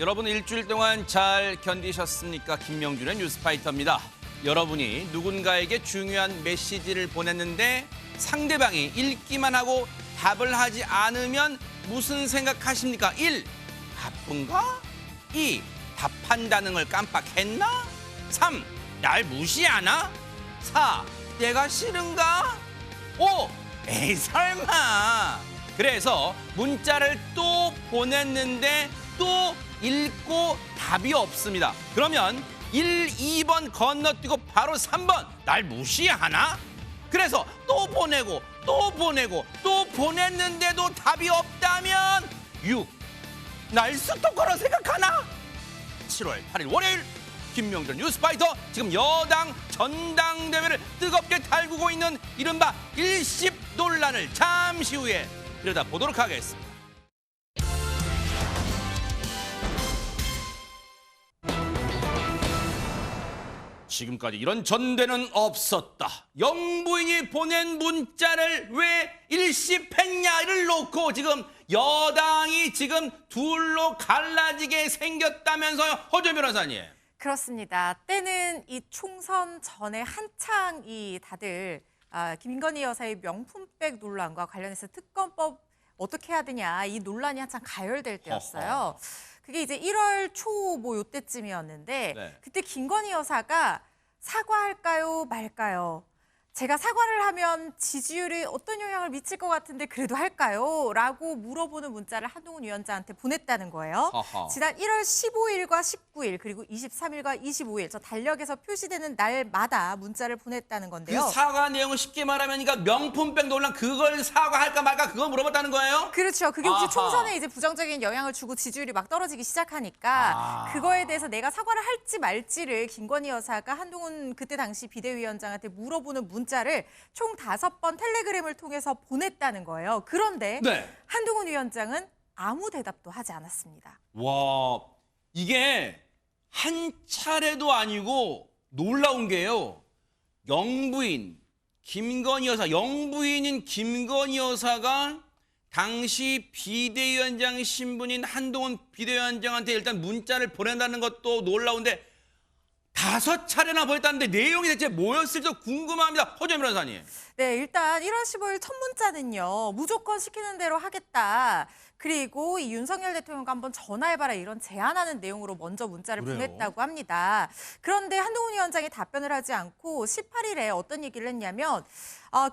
여러분 일주일 동안 잘 견디셨습니까? 김명준의 뉴스파이터입니다. 여러분이 누군가에게 중요한 메시지를 보냈는데 상대방이 읽기만 하고 답을 하지 않으면 무슨 생각하십니까? 1. 바쁜가? 2. 답한다는 걸 깜빡했나? 3. 날 무시하나? 4. 내가 싫은가? 5. 에이 설마. 그래서 문자를 또 보냈는데 또 읽고 답이 없습니다. 그러면 1, 2번 건너뛰고 바로 3번 날 무시하나? 그래서 또 보내고 또 보내고 또 보냈는데도 답이 없다면 6. 날 스토커로 생각하나? 7월 8일 월요일 김명준 뉴스파이터 지금 여당 전당대회를 뜨겁게 달구고 있는 이른바 일십 논란을 잠시 후에 들여다보도록 하겠습니다. 지금까지 이런 전대는 없었다. 영부인이 보낸 문자를 왜 일십했냐를 놓고 지금 여당이 지금 둘로 갈라지게 생겼다면서요. 허준 변호사님. 그렇습니다. 때는 이 총선 전에 한창 다들 김건희 여사의 명품백 논란과 관련해서 특검법 어떻게 해야 되냐 이 논란이 한창 가열될 때였어요. 그게 이제 1월 초 뭐 요때쯤이었는데 네. 그때 김건희 여사가 사과할까요 말까요? 제가 사과를 하면 지지율에 어떤 영향을 미칠 것 같은데 그래도 할까요? 라고 물어보는 문자를 한동훈 위원장한테 보냈다는 거예요. 허허. 지난 1월 15일과 19일 그리고 23일과 25일 저 달력에서 표시되는 날마다 문자를 보냈다는 건데요. 그 사과 내용을 쉽게 말하면 그러니까 명품백 논란 그걸 사과할까 말까 그걸 물어봤다는 거예요? 그렇죠. 그게 혹시 아하. 총선에 이제 부정적인 영향을 주고 지지율이 막 떨어지기 시작하니까 그거에 대해서 내가 사과를 할지 말지를 김건희 여사가 한동훈 그때 당시 비대위원장한테 물어보는 문자를 총 5번 텔레그램을 통해서 보냈다는 거예요. 그런데 네. 한동훈 위원장은 아무 대답도 하지 않았습니다. 와, 이게 한 차례도 아니고 놀라운 게요. 영부인, 김건희 여사, 영부인인 김건희 여사가 당시 비대위원장 신분인 한동훈 비대위원장한테 일단 문자를 보낸다는 것도 놀라운데 5차례나 보냈다는데 내용이 대체 뭐였을지 궁금합니다. 허준 변호사님. 네, 일단 1월 15일 첫 문자는요. 무조건 시키는 대로 하겠다. 그리고 이 윤석열 대통령과 한번 전화해봐라 이런 제안하는 내용으로 먼저 문자를 그래요? 보냈다고 합니다. 그런데 한동훈 위원장이 답변을 하지 않고 18일에 어떤 얘기를 했냐면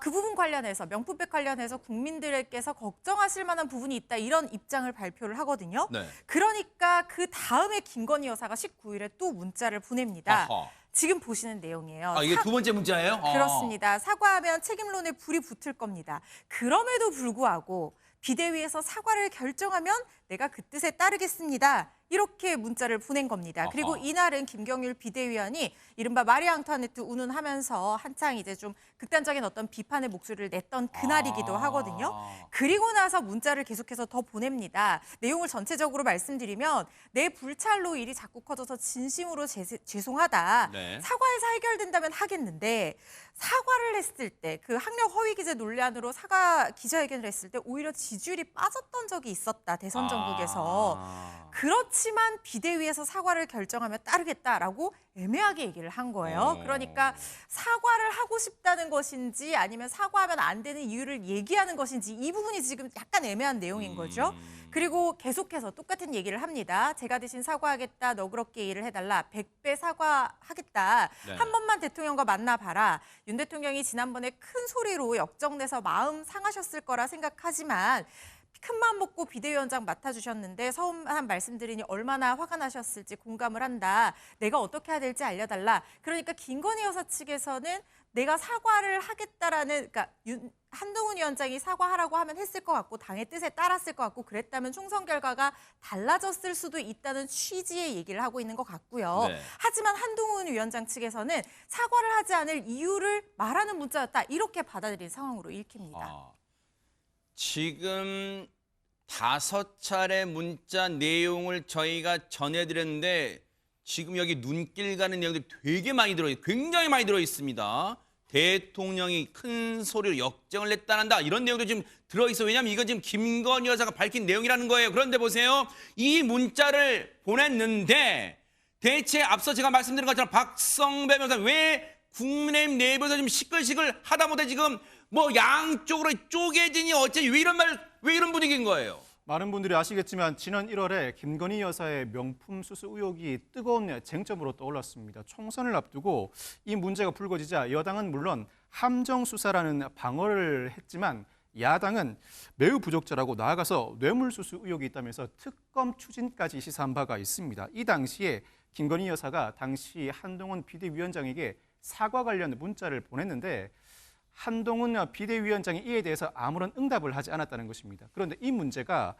그 부분 관련해서 명품백 관련해서 국민들께서 걱정하실 만한 부분이 있다 이런 입장을 발표를 하거든요. 네. 그러니까 그 다음에 김건희 여사가 19일에 또 문자를 보냅니다. 아하. 지금 보시는 내용이에요. 이게 두 번째 문자예요? 그렇습니다. 사과하면 책임론에 불이 붙을 겁니다. 그럼에도 불구하고 비대위에서 사과를 결정하면 내가 그 뜻에 따르겠습니다. 이렇게 문자를 보낸 겁니다. 그리고 이날은 김경률 비대위원이 이른바 마리 앙투아네트 운운하면서 한창 이제 좀 극단적인 어떤 비판의 목소리를 냈던 그날이기도 하거든요. 그리고 나서 문자를 계속해서 더 보냅니다. 내용을 전체적으로 말씀드리면 내 불찰로 일이 자꾸 커져서 진심으로 죄송하다. 네. 사과해서 해결된다면 하겠는데 사과를 했을 때 그 학력 허위 기재 논란으로 사과 기자회견을 했을 때 오히려 지지율이 빠졌던 적이 있었다. 대선 전국에서. 그렇지만 비대위에서 사과를 결정하면 따르겠다라고 애매하게 얘기를 한 거예요. 그러니까 사과를 하고 싶다는 것인지 아니면 사과하면 안 되는 이유를 얘기하는 것인지 이 부분이 지금 약간 애매한 내용인 거죠. 그리고 계속해서 똑같은 얘기를 합니다. 제가 대신 사과하겠다. 너그럽게 일을 해달라. 100배 사과하겠다. 네. 한 번만 대통령과 만나봐라. 윤 대통령이 지난번에 큰 소리로 역정내서 마음 상하셨을 거라 생각하지만 큰 마음 먹고 비대위원장 맡아주셨는데 서운한 말씀드리니 얼마나 화가 나셨을지 공감을 한다. 내가 어떻게 해야 될지 알려달라. 그러니까 김건희 여사 측에서는 내가 사과를 하겠다라는 그러니까 한동훈 위원장이 사과하라고 하면 했을 것 같고 당의 뜻에 따랐을 것 같고 그랬다면 총선 결과가 달라졌을 수도 있다는 취지의 얘기를 하고 있는 것 같고요. 네. 하지만 한동훈 위원장 측에서는 사과를 하지 않을 이유를 말하는 문자였다. 이렇게 받아들인 상황으로 읽힙니다. 지금 5차례 문자 내용을 저희가 전해드렸는데 지금 여기 눈길 가는 내용들이 되게 많이 굉장히 많이 들어 있습니다. 대통령이 큰 소리로 역정을 냈다는다. 이런 내용도 지금 들어있어. 왜냐하면 이건 지금 김건희 여사가 밝힌 내용이라는 거예요. 그런데 보세요. 이 문자를 보냈는데 대체 앞서 제가 말씀드린 것처럼 박성배 변호사 왜 국민의힘 내부에서 지금 시끌시끌 하다 못해 지금 뭐 양쪽으로 쪼개지니 어째 왜 이런 분위기인 거예요? 많은 분들이 아시겠지만 지난 1월에 김건희 여사의 명품 수수 의혹이 뜨거운 쟁점으로 떠올랐습니다. 총선을 앞두고 이 문제가 불거지자 여당은 물론 함정 수사라는 방어를 했지만 야당은 매우 부적절하고 나아가서 뇌물수수 의혹이 있다면서 특검 추진까지 시사한 바가 있습니다. 이 당시에 김건희 여사가 당시 한동훈 비대위원장에게 사과 관련 문자를 보냈는데 한동훈 비대위원장이 이에 대해서 아무런 응답을 하지 않았다는 것입니다. 그런데 이 문제가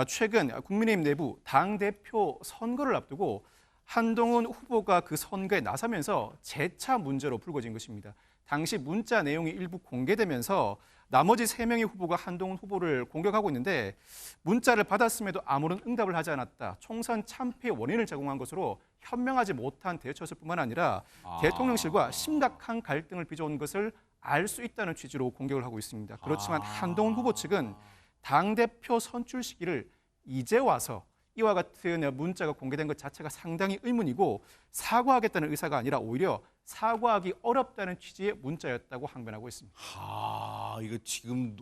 최근 국민의힘 내부 당대표 선거를 앞두고 한동훈 후보가 그 선거에 나서면서 재차 문제로 불거진 것입니다. 당시 문자 내용이 일부 공개되면서 나머지 3명의 후보가 한동훈 후보를 공격하고 있는데 문자를 받았음에도 아무런 응답을 하지 않았다. 총선 참패의 원인을 제공한 것으로 현명하지 못한 대처였을 뿐만 아니라 대통령실과 심각한 갈등을 빚어온 것을 알 수 있다는 취지로 공격을 하고 있습니다. 그렇지만 한동훈 후보 측은 당대표 선출 시기를 이제 와서 이와 같은 문자가 공개된 것 자체가 상당히 의문이고 사과하겠다는 의사가 아니라 오히려 사과하기 어렵다는 취지의 문자였다고 항변하고 있습니다. 이거 지금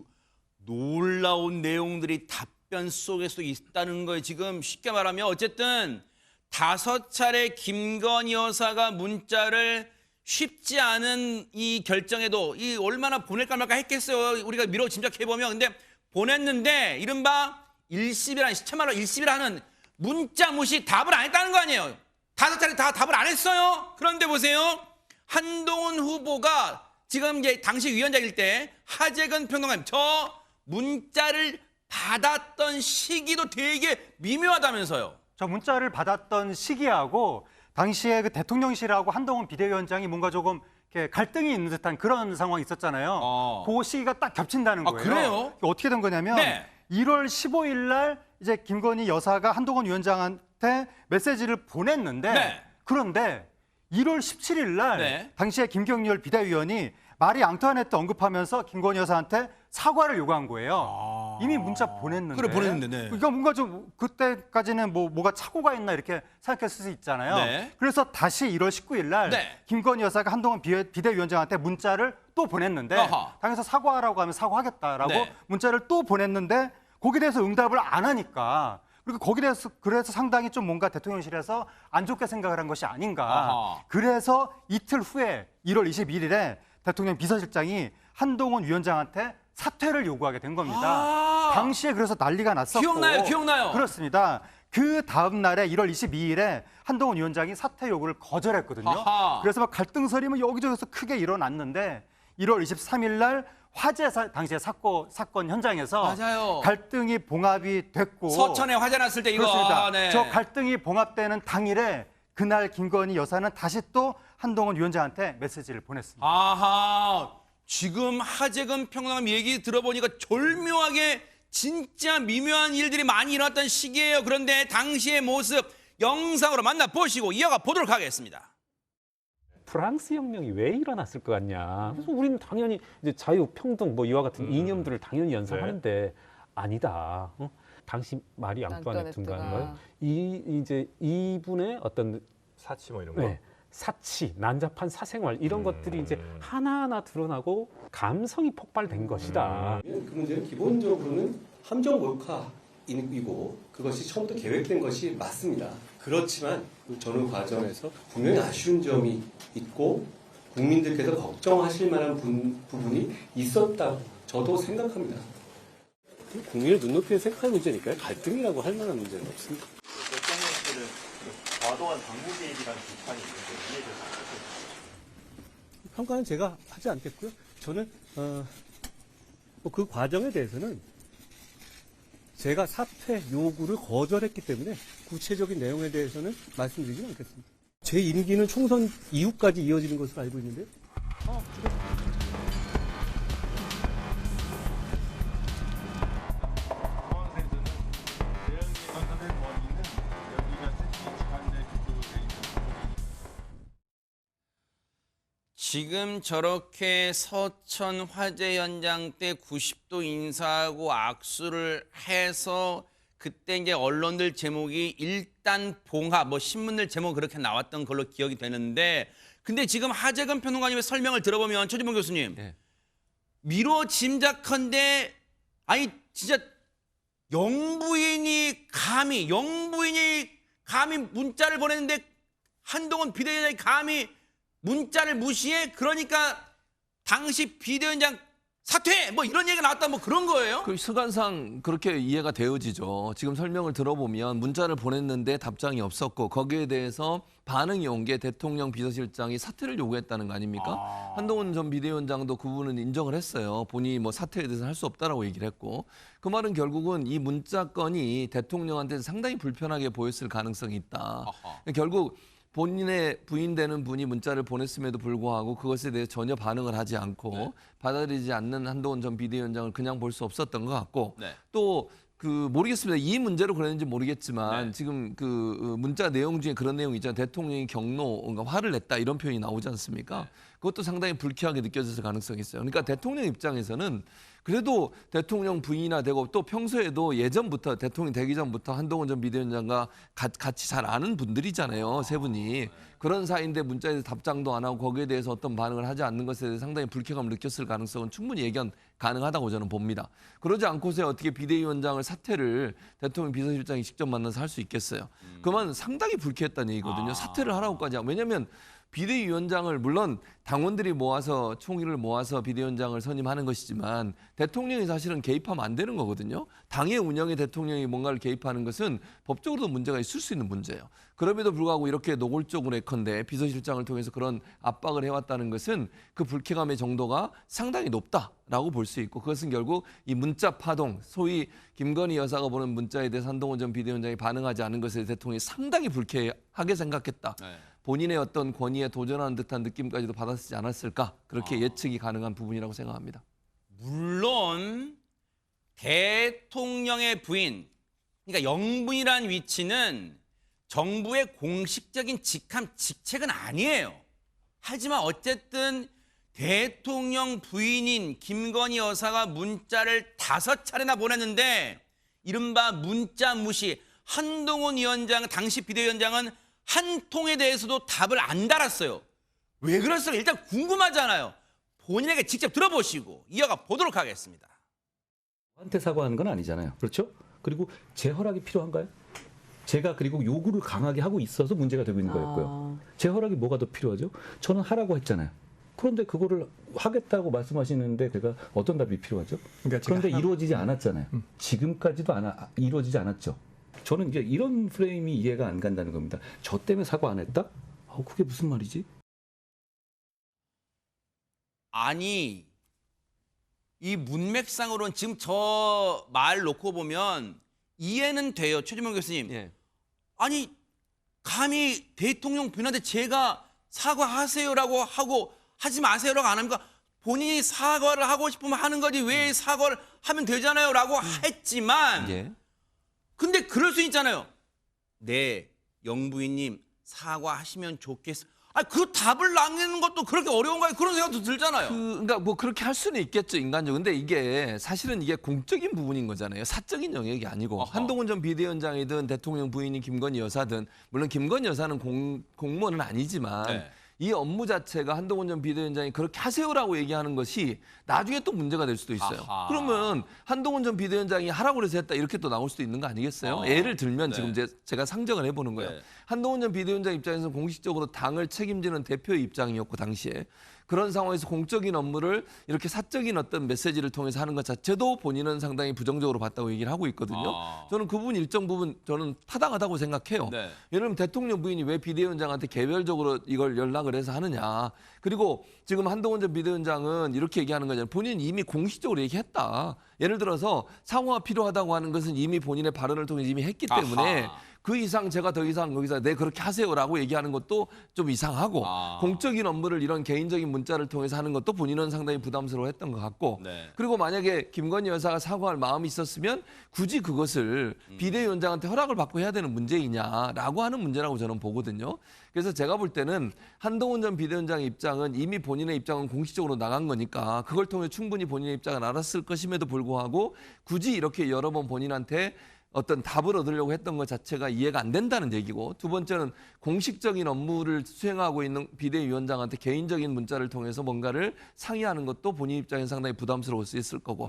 놀라운 내용들이 답변 속에서 있다는 거예요. 지금 쉽게 말하면 어쨌든 5차례 김건희 여사가 문자를 쉽지 않은 이 결정에도 이 얼마나 보낼까 말까 했겠어요. 우리가 미뤄 짐작해보면. 근데 보냈는데 이른바 일시비라는 시체말로 일시비라는 문자 무시 답을 안 했다는 거 아니에요. 5차례 다 답을 안 했어요. 그런데 보세요. 한동훈 후보가 지금 이제 당시 위원장일 때 하재근 평론가님 저 문자를 받았던 시기도 되게 미묘하다면서요. 저 문자를 받았던 시기하고 당시에 그 대통령실하고 한동훈 비대위원장이 뭔가 조금 이렇게 갈등이 있는 듯한 그런 상황이 있었잖아요. 그 시기가 딱 겹친다는 거예요. 그래요? 어떻게 된 거냐면 네. 1월 15일 날 이제 김건희 여사가 한동훈 위원장한테 메시지를 보냈는데 네. 그런데 1월 17일 날 네. 당시에 김경률 비대위원이 마리 앙투아네트 언급하면서 김건희 여사한테 사과를 요구한 거예요. 이미 문자 보냈는데. 그래, 보냈는데, 네. 그러니까 뭔가 좀 그때까지는 뭐가 착오가 있나 이렇게 생각했을 수 있잖아요. 네. 그래서 다시 1월 19일 날 네. 김건희 여사가 한동훈 비대위원장한테 문자를 또 보냈는데 어허. 당에서 사과하라고 하면 사과하겠다라고 네. 문자를 또 보냈는데 거기에 대해서 응답을 안 하니까 그리고 거기에 대해서 그래서 상당히 좀 뭔가 대통령실에서 안 좋게 생각을 한 것이 아닌가. 어허. 그래서 이틀 후에 1월 21일에 대통령 비서실장이 한동훈 위원장한테 사퇴를 요구하게 된 겁니다. 당시에 그래서 난리가 났었고. 기억나요. 그렇습니다. 그 다음 날에 1월 22일에 한동훈 위원장이 사퇴 요구를 거절했거든요. 아하. 그래서 막 갈등설이 뭐 여기저기서 크게 일어났는데 1월 23일 날 화재 당시에 사건 현장에서 맞아요. 갈등이 봉합이 됐고 서천에 화재 났을 때 이거. 그렇습니다. 네. 저 갈등이 봉합되는 당일에 그날 김건희 여사는 다시 또 한동훈 위원장한테 메시지를 보냈습니다. 아하. 지금 하재근 평론가님 얘기 들어보니까 절묘하게 진짜 미묘한 일들이 많이 일어났던 시기예요. 그런데 당시의 모습 영상으로 만나보시고 이어가 보도록 하겠습니다. 프랑스 혁명이 왜 일어났을 것 같냐. 그래서 우리는 당연히 이제 자유, 평등 뭐 이와 같은 이념들을 당연히 연상하는데 아니다. 당시 마리 앙투아네트인가요? 이제 이분의 어떤 사치 뭐 이런 거. 네, 사치, 난잡한 사생활 이런 것들이 이제 하나하나 드러나고 감성이 폭발된 것이다. 그 문제는 기본적으로는 함정 몰카이고 그것이 처음부터 계획된 것이 맞습니다. 그렇지만 그 전후 과정에서 분명히 아쉬운 점이 있고 국민들께서 걱정하실 만한 부분이 있었다고 저도 생각합니다. 국민의 눈높이에 생각할 문제니까요. 갈등이라고 할 만한 문제는 없습니다. 대통령실은 과도한 당무 개입이라는 비판이 있는데 이에 대해서 평가는 제가 하지 않겠고요. 저는 그 과정에 대해서는 제가 사퇴 요구를 거절했기 때문에 구체적인 내용에 대해서는 말씀드리지는 않겠습니다. 제 임기는 총선 이후까지 이어지는 것으로 알고 있는데요. 지금 저렇게 서천 화재 현장 때 90도 인사하고 악수를 해서 그때 이제 언론들 제목이 일단 봉합, 뭐 신문들 제목 그렇게 나왔던 걸로 기억이 되는데, 근데 지금 하재근 평론가님의 설명을 들어보면 최진봉 교수님, 예. 미뤄 짐작컨대 아니 진짜 영부인이 감히 문자를 보냈는데 한동훈 비대위원장이 감히 문자를 무시해? 그러니까 당시 비대위원장 사퇴! 뭐 이런 얘기가 나왔다 뭐 그런 거예요? 그 시간상 그렇게 이해가 되어지죠. 지금 설명을 들어보면 문자를 보냈는데 답장이 없었고 거기에 대해서 반응이 온 게 대통령 비서실장이 사퇴를 요구했다는 거 아닙니까? 한동훈 전 비대위원장도 그 부분은 인정을 했어요. 본인이 뭐 사퇴에 대해서 할 수 없다라고 얘기를 했고, 그 말은 결국은 이 문자 건이 대통령한테 상당히 불편하게 보였을 가능성이 있다. 결국 본인의 부인되는 분이 문자를 보냈음에도 불구하고 그것에 대해 전혀 반응을 하지 않고 받아들이지 않는 한동훈 전 비대위원장을 그냥 볼 수 없었던 것 같고, 또 모르겠습니다. 이 문제로 그랬는지 모르겠지만 지금 그 문자 내용 중에 그런 내용이 있잖아요. 대통령이 경로, 그러니까 화를 냈다 이런 표현이 나오지 않습니까? 그것도 상당히 불쾌하게 느껴졌을 가능성이 있어요. 그러니까 대통령 입장에서는 그래도 대통령 부인이나 되고 또 평소에도 예전부터 대통령 되기 전부터 한동훈 전 비대위원장과 같이 잘 아는 분들이잖아요. 세 분이. 그런 사이인데 문자에서 답장도 안 하고 거기에 대해서 어떤 반응을 하지 않는 것에 대해서 상당히 불쾌감을 느꼈을 가능성은 충분히 예견 가능하다고 저는 봅니다. 그러지 않고서 어떻게 비대위원장을 사퇴를 대통령 비서실장이 직접 만나서 할 수 있겠어요. 그만 상당히 불쾌했다는 얘기거든요. 사퇴를 하라고까지 하고. 왜냐하면 비대위원장을 물론 당원들이 모아서 총의를 모아서 비대위원장을 선임하는 것이지만 대통령이 사실은 개입하면 안 되는 거거든요. 당의 운영에 대통령이 뭔가를 개입하는 것은 법적으로도 문제가 있을 수 있는 문제예요. 그럼에도 불구하고 이렇게 노골적으로 예컨대 비서실장을 통해서 그런 압박을 해왔다는 것은 그 불쾌감의 정도가 상당히 높다라고 볼 수 있고, 그것은 결국 이 문자 파동, 소위 김건희 여사가 보낸 문자에 대해서 한동훈 전 비대위원장이 반응하지 않은 것에 대통령이 상당히 불쾌하게 생각했다. 본인의 어떤 권위에 도전하는 듯한 느낌까지도 받았지 않았을까, 그렇게 예측이 가능한 부분이라고 생각합니다. 물론 대통령의 부인, 그러니까 영부인이라는 위치는 정부의 공식적인 직책은 아니에요. 하지만 어쨌든 대통령 부인인 김건희 여사가 문자를 5차례나 보냈는데 이른바 문자 무시, 한동훈 위원장, 당시 비대위원장은 한 통에 대해서도 답을 안 달았어요. 왜 그랬을까? 일단 궁금하잖아요. 본인에게 직접 들어보시고 이어가 보도록 하겠습니다. 한테 사과하는 건 아니잖아요. 그렇죠? 그리고 제 허락이 필요한가요? 제가 그리고 요구를 강하게 하고 있어서 문제가 되고 있는 거였고요. 제 허락이 뭐가 더 필요하죠? 저는 하라고 했잖아요. 그런데 그거를 하겠다고 말씀하시는데 제가 어떤 답이 필요하죠? 그런데 이루어지지 않았잖아요. 지금까지도 이루어지지 않았죠. 저는 이제 이런 프레임이 이해가 안 간다는 겁니다. 저 때문에 사과 안 했다? 그게 무슨 말이지? 아니, 이 문맥상으로는 지금 저 말 놓고 보면 이해는 돼요. 최진봉 교수님. 예. 아니, 감히 대통령 부인한테 제가 사과하세요라고 하고 하지 마세요라고 안 합니까? 본인이 사과를 하고 싶으면 하는 거지 왜 사과를 하면 되잖아요라고 했지만 예. 근데 그럴 수 있잖아요. 네, 영부인님 사과하시면 좋겠어요. 그 답을 남기는 것도 그렇게 어려운가요? 그런 생각도 들잖아요. 그러니까 뭐 그렇게 할 수는 있겠죠, 인간적으로. 근데 이게 사실은 이게 공적인 부분인 거잖아요. 사적인 영역이 아니고. 한동훈 전 비대위원장이든 대통령 부인인 김건희 여사든, 물론 김건희 여사는 공무원은 아니지만 이 업무 자체가 한동훈 전 비대위원장이 그렇게 하세요라고 얘기하는 것이 나중에 또 문제가 될 수도 있어요. 그러면 한동훈 전 비대위원장이 하라고 그래서 했다 이렇게 또 나올 수도 있는 거 아니겠어요? 예를 들면 지금 제가 상정을 해보는 거예요. 한동훈 전 비대위원장 입장에서는 공식적으로 당을 책임지는 대표의 입장이었고 당시에 그런 상황에서 공적인 업무를 이렇게 사적인 어떤 메시지를 통해서 하는 것 자체도 본인은 상당히 부정적으로 봤다고 얘기를 하고 있거든요. 저는 그 부분 일정 부분 저는 타당하다고 생각해요. 예를 들면 대통령 부인이 왜 비대위원장한테 개별적으로 이걸 연락을 해서 하느냐. 그리고 지금 한동훈 전 비대위원장은 이렇게 얘기하는 거잖아요. 본인은 이미 공식적으로 얘기했다. 예를 들어서 상호가 필요하다고 하는 것은 이미 본인의 발언을 통해 이미 했기 때문에 그 이상 제가 더 이상 거기서 네 그렇게 하세요라고 얘기하는 것도 좀 이상하고 공적인 업무를 이런 개인적인 문자를 통해서 하는 것도 본인은 상당히 부담스러워했던 것 같고 네. 그리고 만약에 김건희 여사가 사과할 마음이 있었으면 굳이 그것을 비대위원장한테 허락을 받고 해야 되는 문제이냐라고 하는 문제라고 저는 보거든요. 그래서 제가 볼 때는 한동훈 전 비대위원장의 입장은 이미 본인의 입장은 공식적으로 나간 거니까 그걸 통해 충분히 본인의 입장을 알았을 것임에도 불구하고 굳이 이렇게 여러 번 본인한테 어떤 답을 얻으려고 했던 것 자체가 이해가 안 된다는 얘기고 두 번째는 공식적인 업무를 수행하고 있는 비대위원장한테 개인적인 문자를 통해서 뭔가를 상의하는 것도 본인 입장에서 상당히 부담스러울 수 있을 거고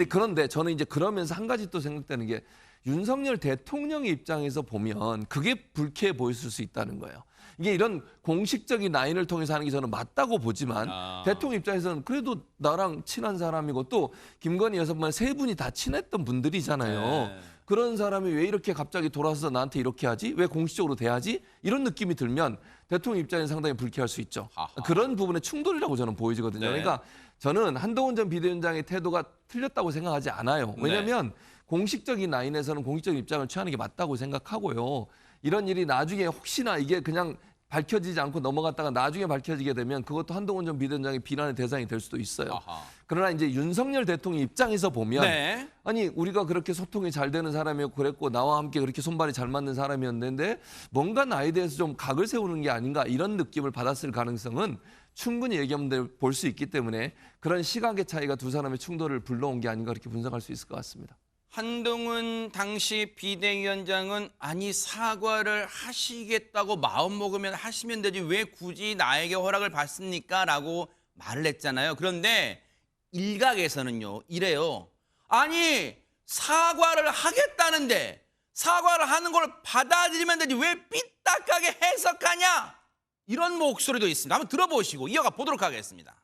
그런데 저는 이제 그러면서 한 가지 또 생각되는 게 윤석열 대통령의 입장에서 보면 그게 불쾌해 보였을 수 있다는 거예요. 이게 이런 공식적인 라인을 통해서 하는 게 저는 맞다고 보지만 대통령 입장에서는 그래도 나랑 친한 사람이고 또 김건희 여사만 세 분이 다 친했던 분들이잖아요. 네. 그런 사람이 왜 이렇게 갑자기 돌아서서 나한테 이렇게 하지? 왜 공식적으로 대하지? 이런 느낌이 들면 대통령 입장에서 상당히 불쾌할 수 있죠. 아하. 그런 부분의 충돌이라고 저는 보여지거든요. 네. 그러니까 저는 한동훈 전 비대위원장의 태도가 틀렸다고 생각하지 않아요. 왜냐하면 공식적인 라인에서는 공식적인 입장을 취하는 게 맞다고 생각하고요. 이런 일이 나중에 혹시나 이게 그냥 밝혀지지 않고 넘어갔다가 나중에 밝혀지게 되면 그것도 한동훈 전 비대위원장의 비난의 대상이 될 수도 있어요. 아하. 그러나 이제 윤석열 대통령 입장에서 보면 네. 아니 우리가 그렇게 소통이 잘 되는 사람이었고 그랬고 나와 함께 그렇게 손발이 잘 맞는 사람이었는데 뭔가 나에 대해서 좀 각을 세우는 게 아닌가 이런 느낌을 받았을 가능성은 충분히 얘기하면 볼 수 있기 때문에 그런 시각의 차이가 두 사람의 충돌을 불러온 게 아닌가 그렇게 분석할 수 있을 것 같습니다. 한동훈 당시 비대위원장은 아니 사과를 하시겠다고 마음 먹으면 하시면 되지 왜 굳이 나에게 허락을 받습니까? 라고 말을 했잖아요. 그런데 일각에서는요 이래요. 아니 사과를 하겠다는데 사과를 하는 걸 받아들이면 되지 왜 삐딱하게 해석하냐? 이런 목소리도 있습니다. 한번 들어보시고 이어가 보도록 하겠습니다.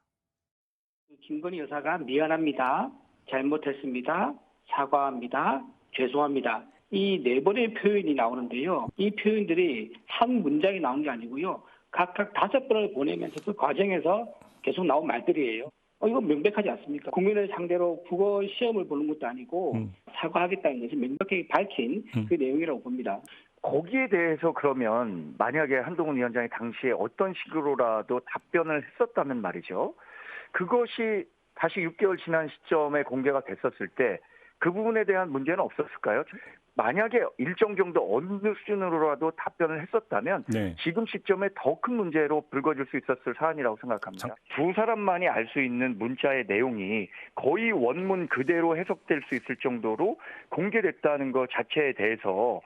김건희 여사가 미안합니다. 잘못했습니다. 사과합니다. 죄송합니다. 이 네 번의 표현이 나오는데요. 이 표현들이 한 문장이 나온 게 아니고요. 각각 5번을 보내면서 그 과정에서 계속 나온 말들이에요. 이거 명백하지 않습니까? 국민을 상대로 국어 시험을 보는 것도 아니고 사과하겠다는 것을 명백하게 밝힌 그 내용이라고 봅니다. 거기에 대해서 그러면 만약에 한동훈 위원장이 당시에 어떤 식으로라도 답변을 했었다면 말이죠. 그것이 다시 6개월 지난 시점에 공개가 됐었을 때 그 부분에 대한 문제는 없었을까요? 만약에 일정 정도 어느 수준으로라도 답변을 했었다면 네. 지금 시점에 더 큰 문제로 불거질 수 있었을 사안이라고 생각합니다. 두 사람만이 알 수 있는 문자의 내용이 거의 원문 그대로 해석될 수 있을 정도로 공개됐다는 것 자체에 대해서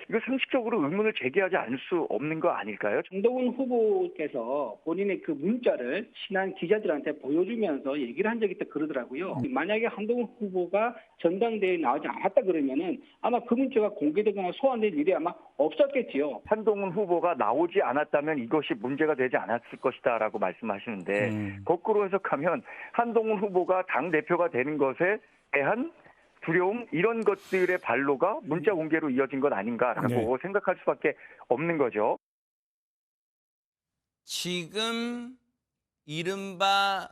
이거 상식적으로 의문을 제기하지 않을 수 없는 거 아닐까요? 한동훈 후보께서 본인의 그 문자를 친한 기자들한테 보여주면서 얘기를 한 적이 있다 그러더라고요. 만약에 한동훈 후보가 전당대회에 나오지 않았다 그러면은 아마 그 문자가 공개되거나 소환될 일이 아마 없었겠지요. 한동훈 후보가 나오지 않았다면 이것이 문제가 되지 않았을 것이다라고 말씀하시는데 거꾸로 해석하면 한동훈 후보가 당대표가 되는 것에 대한 두려움 이런 것들의 반로가 문자 공개로 이어진 것 아닌가라고 생각할 수밖에 없는 거죠. 지금 이른바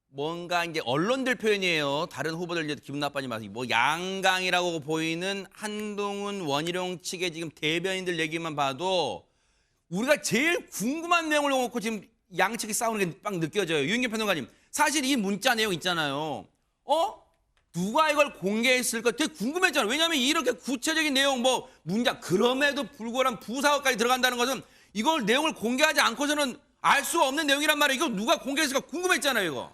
뭔가 이제 언론들 표현이에요. 다른 후보들 이제 기분 나빠지 마세요. 뭐 양강이라고 보이는 한동훈 원희룡 측의 지금 대변인들 얘기만 봐도 우리가 제일 궁금한 내용을 놓고 지금 양측이 싸우는 게 막 느껴져요. 유인경 평론가님, 사실 이 문자 내용 있잖아요. 누가 이걸 공개했을까 되게 궁금했잖아요. 왜냐하면 이렇게 구체적인 내용 뭐 문자 그럼에도 불구하고 부사어까지 들어간다는 것은 이걸 내용을 공개하지 않고서는 알 수 없는 내용이란 말이에요. 이거 누가 공개했을까 궁금했잖아요, 이거.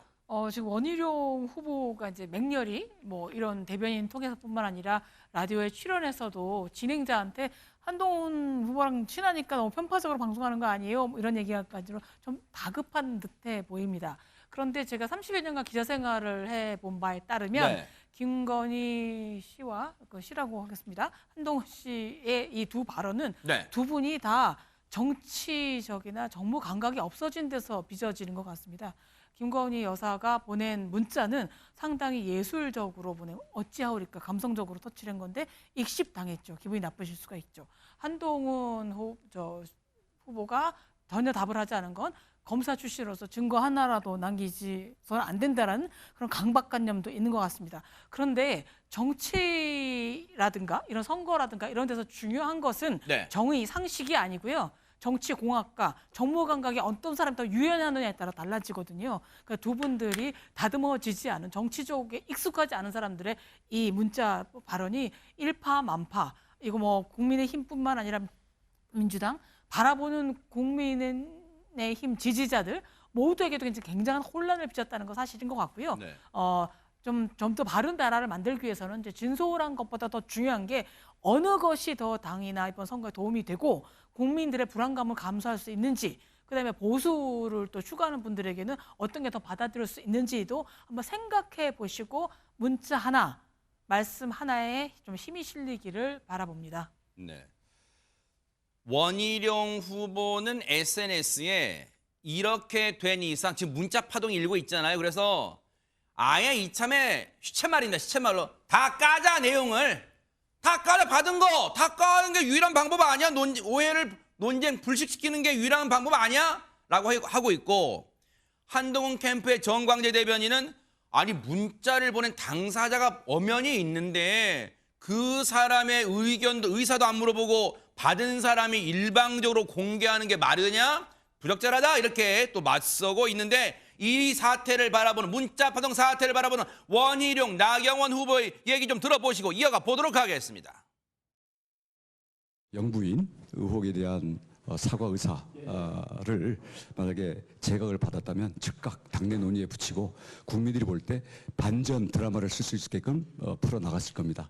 지금 원희룡 후보가 이제 맹렬히 뭐 이런 대변인 통해서뿐만 아니라 라디오에 출연해서도 진행자한테 한동훈 후보랑 친하니까 너무 편파적으로 방송하는 거 아니에요? 뭐 이런 얘기까지로 좀 다급한 듯해 보입니다. 그런데 제가 30여 년간 기자 생활을 해본 바에 따르면 김건희 씨와 씨라고 하겠습니다. 한동훈 씨의 이 두 발언은 두 분이 다 정치적이나 정무 감각이 없어진 데서 빚어지는 것 같습니다. 김건희 여사가 보낸 문자는 상당히 예술적으로 보낸 어찌하오리까 감성적으로 터치한 건데 익십당했죠. 기분이 나쁘실 수가 있죠. 한동훈 후보가 전혀 답을 하지 않은 건 검사 출신으로서 증거 하나라도 남기지서는 안 된다라는 그런 강박관념도 있는 것 같습니다. 그런데 정치라든가 이런 선거라든가 이런 데서 중요한 것은 네. 정의, 상식이 아니고요. 정치공학과, 정무감각이 어떤 사람이 더 유연하느냐에 따라 달라지거든요. 그러니까 두 분들이 다듬어지지 않은 정치 쪽에 익숙하지 않은 사람들의 이 문자 발언이 일파만파. 이거 뭐 국민의힘뿐만 아니라 민주당 바라보는 국민의힘 지지자들 모두에게도 굉장한 혼란을 빚었다는 건 사실인 것 같고요. 네. 좀 더 바른 나라를 만들기 위해서는 이제 진솔한 것보다 더 중요한 게 어느 것이 더 당이나 이번 선거에 도움이 되고 국민들의 불안감을 감수할 수 있는지, 그다음에 보수를 또 추구하는 분들에게는 어떤 게 더 받아들일 수 있는지도 한번 생각해 보시고 문자 하나, 말씀 하나에 좀 힘이 실리기를 바라봅니다. 네. 원희룡 후보는 SNS에 이렇게 된 이상 지금 문자 파동이 일고 있잖아요. 그래서 아예 이참에 시쳇말입니다. 시쳇말로 다 까자 내용을. 다 까자 받은 거. 다 까는 게 유일한 방법 아니야? 오해를 논쟁 불식시키는 게 유일한 방법 아니야? 라고 하고 있고 한동훈 캠프의 정광재 대변인은 아니 문자를 보낸 당사자가 엄연히 있는데 그 사람의 의사도 안 물어보고 받은 사람이 일방적으로 공개하는 게 말이 되냐? 부적절하다 이렇게 또 맞서고 있는데 이 사태를 바라보는 문자 파동 사태를 바라보는 원희룡, 나경원 후보의 얘기 좀 들어보시고 이어가 보도록 하겠습니다. 영부인 의혹에 대한 사과 의사를 만약에 제각을 받았다면 즉각 당내 논의에 붙이고 국민들이 볼 때 반전 드라마를 쓸 수 있게끔 풀어나갔을 겁니다.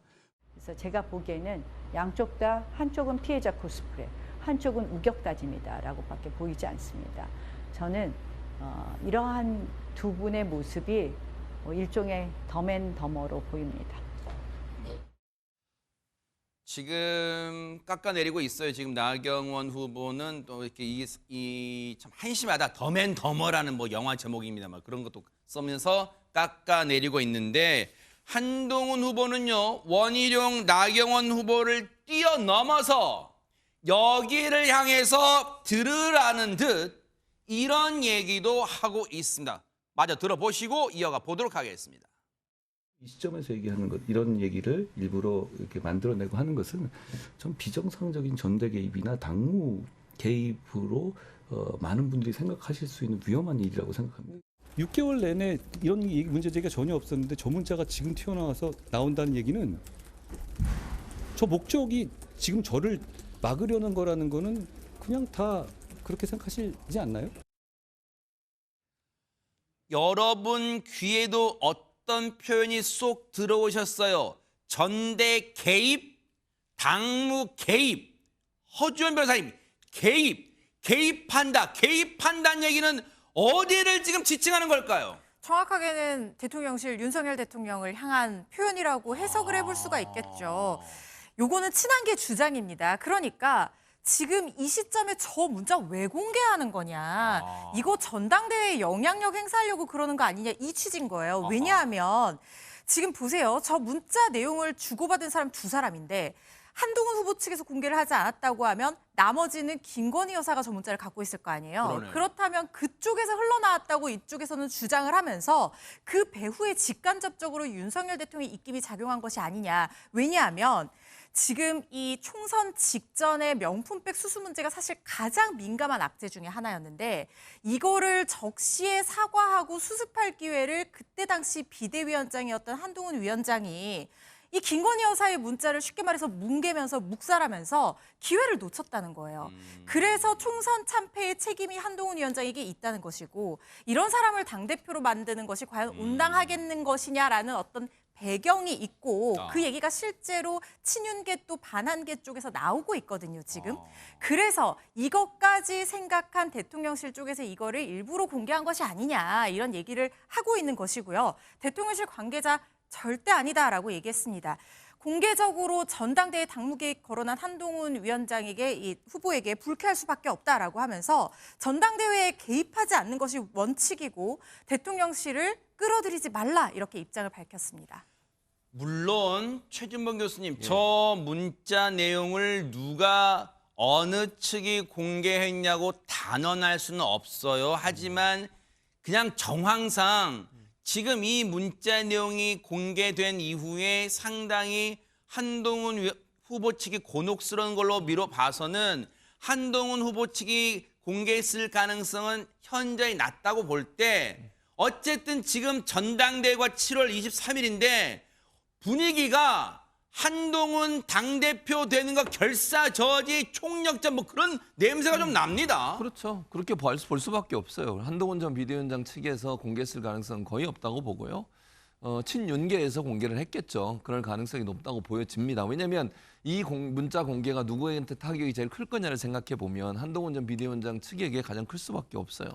그래서 제가 보기에는 양쪽 다 한쪽은 피해자 코스프레, 한쪽은 우격다짐이다라고밖에 보이지 않습니다. 저는 이러한 두 분의 모습이 일종의 덤앤더머로 보입니다. 지금 깎아내리고 있어요. 지금 나경원 후보는 또 이렇게 이 참 한심하다. 덤앤더머라는 뭐 영화 제목입니다만 그런 것도 쓰면서 깎아내리고 있는데 한동훈 후보는요. 원희룡, 나경원 후보를 뛰어넘어서 여기를 향해서 들으라는 듯 이런 얘기도 하고 있습니다. 마저 들어보시고 이어가 보도록 하겠습니다. 이 시점에서 얘기하는 것, 이런 얘기를 일부러 이렇게 만들어내고 하는 것은 좀 비정상적인 전대 개입이나 당무 개입으로 많은 분들이 생각하실 수 있는 위험한 일이라고 생각합니다. 6개월 내내 이런 문제 제기가 전혀 없었는데 저 문자가 지금 튀어나와서 나온다는 얘기는 저 목적이 지금 저를 막으려는 거라는 거는 그냥 다 그렇게 생각하시지 않나요? 여러분 귀에도 어떤 표현이 쏙 들어오셨어요? 전대 개입, 당무 개입, 허주연 변호사님 개입한다. 개입한다는 얘기는 어디를 지금 지칭하는 걸까요? 정확하게는 대통령실 윤석열 대통령을 향한 표현이라고 해석을 해볼 수가 있겠죠. 요거는 친한계 주장입니다. 그러니까 지금 이 시점에 저 문자 왜 공개하는 거냐. 이거 전당대회에 영향력 행사하려고 그러는 거 아니냐 이 취지인 거예요. 왜냐하면 지금 보세요. 저 문자 내용을 주고받은 사람 두 사람인데 한동훈 후보 측에서 공개를 하지 않았다고 하면 나머지는 김건희 여사가 저 문자를 갖고 있을 거 아니에요. 그러네요. 그렇다면 그쪽에서 흘러나왔다고 이쪽에서는 주장을 하면서 그 배후에 직간접적으로 윤석열 대통령의 입김이 작용한 것이 아니냐. 왜냐하면 지금 이 총선 직전의 명품백 수수 문제가 사실 가장 민감한 악재 중에 하나였는데 이거를 적시에 사과하고 수습할 기회를 그때 당시 비대위원장이었던 한동훈 위원장이 이 김건희 여사의 문자를 쉽게 말해서 뭉개면서 묵살하면서 기회를 놓쳤다는 거예요. 그래서 총선 참패의 책임이 한동훈 위원장에게 있다는 것이고 이런 사람을 당대표로 만드는 것이 과연 온당하겠는 것이냐라는 어떤 배경이 있고 그 얘기가 실제로 친윤계 또 반한계 쪽에서 나오고 있거든요, 지금. 그래서 이것까지 생각한 대통령실 쪽에서 이거를 일부러 공개한 것이 아니냐 이런 얘기를 하고 있는 것이고요. 대통령실 관계자 절대 아니다라고 얘기했습니다. 공개적으로 전당대회 당무 개입 거론한 한동훈 위원장에게 이 후보에게 불쾌할 수밖에 없다라고 하면서 전당대회에 개입하지 않는 것이 원칙이고 대통령실을 끌어들이지 말라 이렇게 입장을 밝혔습니다. 물론 최준범 교수님 저 문자 내용을 누가 어느 측이 공개했냐고 단언할 수는 없어요. 하지만 그냥 정황상 지금 이 문자 내용이 공개된 이후에 상당히 한동훈 후보 측이 곤혹스러운 걸로 미뤄 봐서는 한동훈 후보 측이 공개했을 가능성은 현저히 낮다고 볼 때 어쨌든 지금 전당대회가 7월 23일인데 분위기가 한동훈 당대표 되는 거 결사저지 총력전 뭐 그런 냄새가 좀 납니다. 그렇죠. 그렇게 볼 수밖에 없어요. 한동훈 전 비대위원장 측에서 공개했을 가능성은 거의 없다고 보고요. 친윤계에서 공개를 했겠죠. 그럴 가능성이 높다고 보여집니다. 왜냐하면 이 문자 공개가 누구한테 타격이 제일 클 거냐를 생각해 보면 한동훈 전 비대위원장 측에게 가장 클 수밖에 없어요.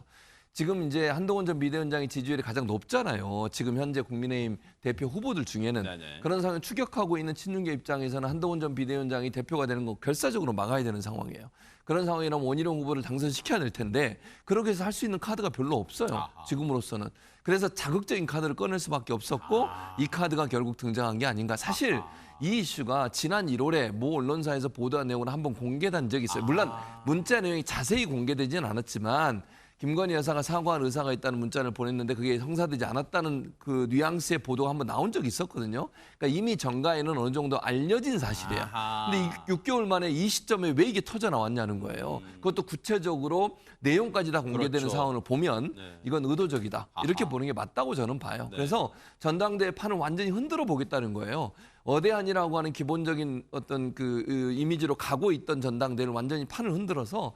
지금 이제 한동훈 전 비대위원장의 지지율이 가장 높잖아요. 지금 현재 국민의힘 대표 후보들 중에는. 네네. 그런 상황을 추격하고 있는 친윤계 입장에서는 한동훈 전 비대위원장이 대표가 되는 거 결사적으로 막아야 되는 상황이에요. 그런 상황이라면 원희룡 후보를 당선시켜야 될 텐데 그렇게 해서 할 수 있는 카드가 별로 없어요. 아하. 지금으로서는. 그래서 자극적인 카드를 꺼낼 수밖에 없었고 이 카드가 결국 등장한 게 아닌가. 사실 이 이슈가 지난 1월에 모 언론사에서 보도한 내용을 한번 공개된 적이 있어요. 물론 문자 내용이 자세히 공개되지는 않았지만 김건희 여사가 사과할 의사가 있다는 문자를 보냈는데 그게 성사되지 않았다는 그 뉘앙스의 보도가 한번 나온 적이 있었거든요. 그러니까 이미 정가에는 어느 정도 알려진 사실이에요. 아하. 근데 6개월 만에 이 시점에 왜 이게 터져 나왔냐는 거예요. 그것도 구체적으로 내용까지 다 공개되는 그렇죠. 상황을 보면 네. 이건 의도적이다. 이렇게 아하. 보는 게 맞다고 저는 봐요. 네. 그래서 전당대회 판을 완전히 흔들어 보겠다는 거예요. 어대한이라고 하는 기본적인 어떤 그 이미지로 가고 있던 전당대회를 완전히 판을 흔들어서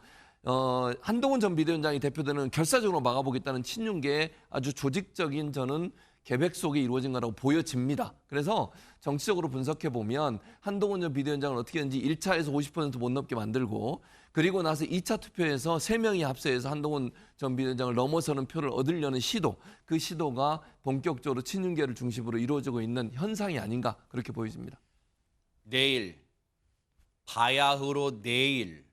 한동훈 전 비대위원장이 대표되는 결사적으로 막아보겠다는 친윤계의 아주 조직적인 저는 계획 속에 이루어진 거라고 보여집니다. 그래서 정치적으로 분석해 보면 한동훈 전 비대위원장을 어떻게든지 1차에서 50% 못 넘게 만들고 그리고 나서 2차 투표에서 3명이 합세해서 한동훈 전 비대위원장을 넘어서는 표를 얻으려는 시도, 그 시도가 본격적으로 친윤계를 중심으로 이루어지고 있는 현상이 아닌가 그렇게 보여집니다. 내일 바야흐로 내일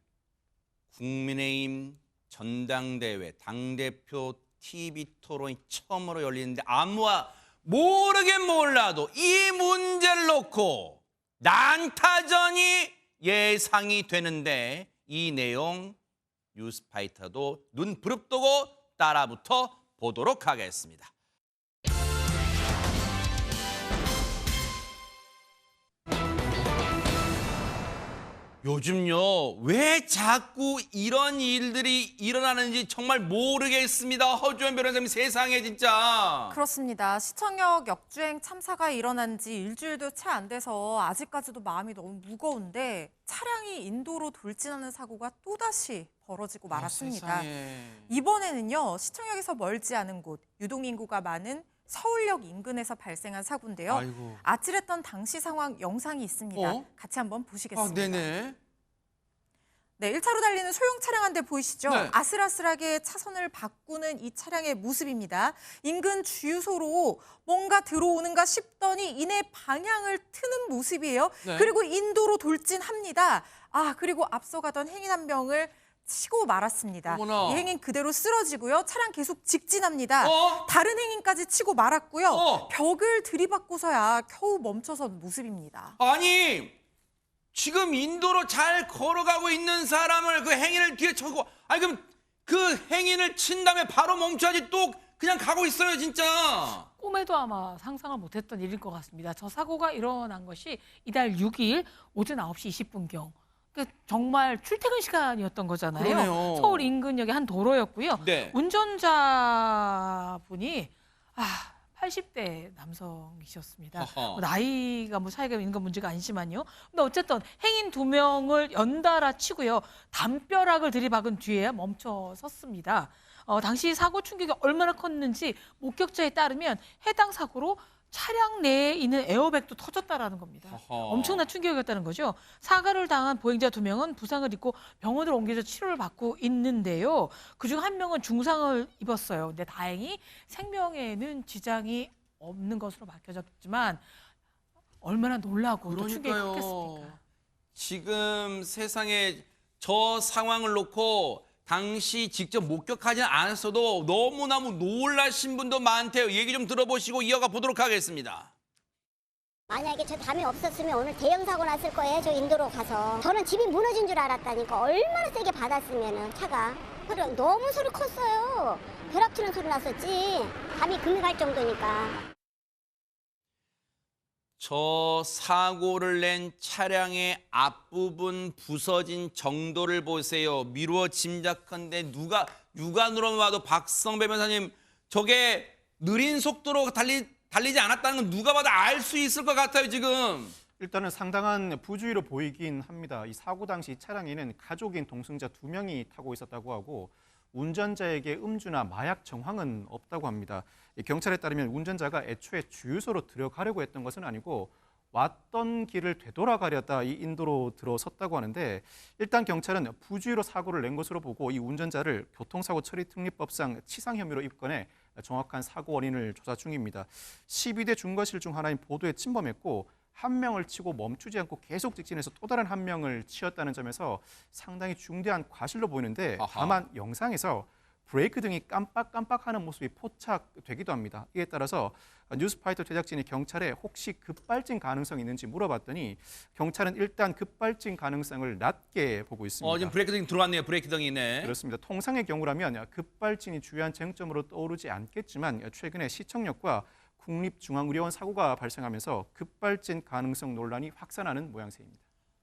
국민의힘 전당대회 당대표 TV 토론이 처음으로 열리는데 아무와 모르긴 몰라도 이 문제를 놓고 난타전이 예상이 되는데 이 내용 뉴스파이터도 눈 부릅뜨고 따라붙어 보도록 하겠습니다. 요즘요 왜 자꾸 이런 일들이 일어나는지 정말 모르겠습니다. 허주연 변호사님 세상에 진짜. 그렇습니다. 시청역 역주행 참사가 일어난 지 일주일도 채 안 돼서 아직까지도 마음이 너무 무거운데 차량이 인도로 돌진하는 사고가 또다시 벌어지고 말았습니다. 이번에는요 시청역에서 멀지 않은 곳 유동인구가 많은 서울역 인근에서 발생한 사고인데요. 아이고. 아찔했던 당시 상황 영상이 있습니다. 같이 한번 보시겠습니다. 네네. 네, 1차로 달리는 소형 차량 한 대 보이시죠? 네. 아슬아슬하게 차선을 바꾸는 이 차량의 모습입니다. 인근 주유소로 뭔가 들어오는가 싶더니 이내 방향을 트는 모습이에요. 네. 그리고 인도로 돌진합니다. 그리고 앞서가던 행인 한 명을 치고 말았습니다. 어머나. 이 행인 그대로 쓰러지고요. 차량 계속 직진합니다. 다른 행인까지 치고 말았고요. 벽을 들이받고서야 겨우 멈춰선 모습입니다. 아니 지금 인도로 잘 걸어가고 있는 사람을 그 행인을 뒤에 쳐고 그럼 그 행인을 친 다음에 바로 멈춰야지 또 그냥 가고 있어요 진짜. 꿈에도 아마 상상을 못했던 일일 것 같습니다. 저 사고가 일어난 것이 이달 6일 오전 9시 20분경. 정말 출퇴근 시간이었던 거잖아요. 그러네요. 서울 인근역의 한 도로였고요. 네. 운전자분이 80대 남성이셨습니다. 나이가 차이가 있는 건 문제가 아니지만요. 근데 어쨌든 행인 2명을 연달아 치고요. 담벼락을 들이박은 뒤에 멈춰 섰습니다. 당시 사고 충격이 얼마나 컸는지 목격자에 따르면 해당 사고로 차량 내에 있는 에어백도 터졌다라는 겁니다. 엄청난 충격이었다는 거죠. 사고를 당한 보행자 2명은 부상을 입고 병원으로 옮겨져 치료를 받고 있는데요. 그중 한 명은 중상을 입었어요. 근데 다행히 생명에는 지장이 없는 것으로 밝혀졌지만 얼마나 놀라고 또 충격이 컸겠습니까? 지금 세상에 저 상황을 놓고 당시 직접 목격하지 않았어도 너무너무 놀라신 분도 많대요. 얘기 좀 들어보시고 이어가 보도록 하겠습니다. 만약에 저 담이 없었으면 오늘 대형 사고 났을 거예요. 저 인도로 가서. 저는 집이 무너진 줄 알았다니까. 얼마나 세게 받았으면 차가. 너무 소리 컸어요. 벼락 치는 소리 났었지. 담이 금이 갈 정도니까. 저 사고를 낸 차량의 앞부분 부서진 정도를 보세요. 미루어 짐작컨대 누가 육안으로만 봐도 박성배 변호사님 저게 느린 속도로 달리지 않았다는 건 누가 봐도 알 수 있을 것 같아요, 지금. 일단은 상당한 부주의로 보이긴 합니다. 이 사고 당시 차량에는 가족인 동승자 2명이 타고 있었다고 하고 운전자에게 음주나 마약 정황은 없다고 합니다. 경찰에 따르면 운전자가 애초에 주유소로 들어가려고 했던 것은 아니고 왔던 길을 되돌아가려다 이 인도로 들어섰다고 하는데 일단 경찰은 부주의로 사고를 낸 것으로 보고 이 운전자를 교통사고 처리 특례법상 치상 혐의로 입건해 정확한 사고 원인을 조사 중입니다. 12대 중과실 중 하나인 보도에 침범했고 한 명을 치고 멈추지 않고 계속 직진해서 또 다른 한 명을 치었다는 점에서 상당히 중대한 과실로 보이는데 다만 영상에서 브레이크 등이 깜빡깜빡하는 모습이 포착되기도 합니다. 이에 따라서 뉴스파이터 제작진이 경찰에 혹시 급발진 가능성이 있는지 물어봤더니 경찰은 일단 급발진 가능성을 낮게 보고 있습니다. 지금 브레이크 등이 들어왔네요. 브레이크 등이네. 그렇습니다. 통상의 경우라면 급발진이 주요한 쟁점으로 떠오르지 않겠지만 최근에 시청역과 국립중앙의료원 사고가 발생하면서 급발진 가능성 논란이 확산하는 모양새입니다.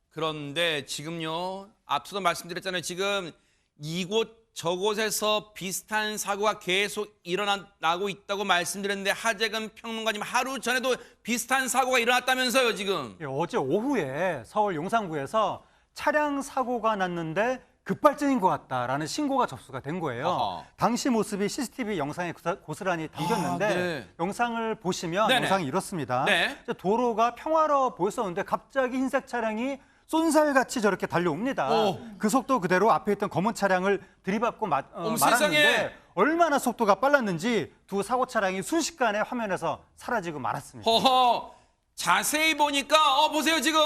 그런데 지금요, 앞서도 말씀드렸잖아요. 지금 이곳 저곳에서 비슷한 사고가 계속 일어나고 있다고 말씀드렸는데 하재근 평론가님 하루 전에도 비슷한 사고가 일어났다면서요, 지금. 어제 오후에 서울 용산구에서 차량 사고가 났는데 급발진인 것 같다라는 신고가 접수가 된 거예요. 당시 모습이 CCTV 영상에 고스란히 담겼는데 영상을 보시면 영상이 이렇습니다. 도로가 평화로워 보였었는데 갑자기 흰색 차량이 쏜살같이 저렇게 달려옵니다. 그 속도 그대로 앞에 있던 검은 차량을 들이받고 말았는데 얼마나 속도가 빨랐는지 두 사고 차량이 순식간에 화면에서 사라지고 말았습니다. 자세히 보니까 보세요 지금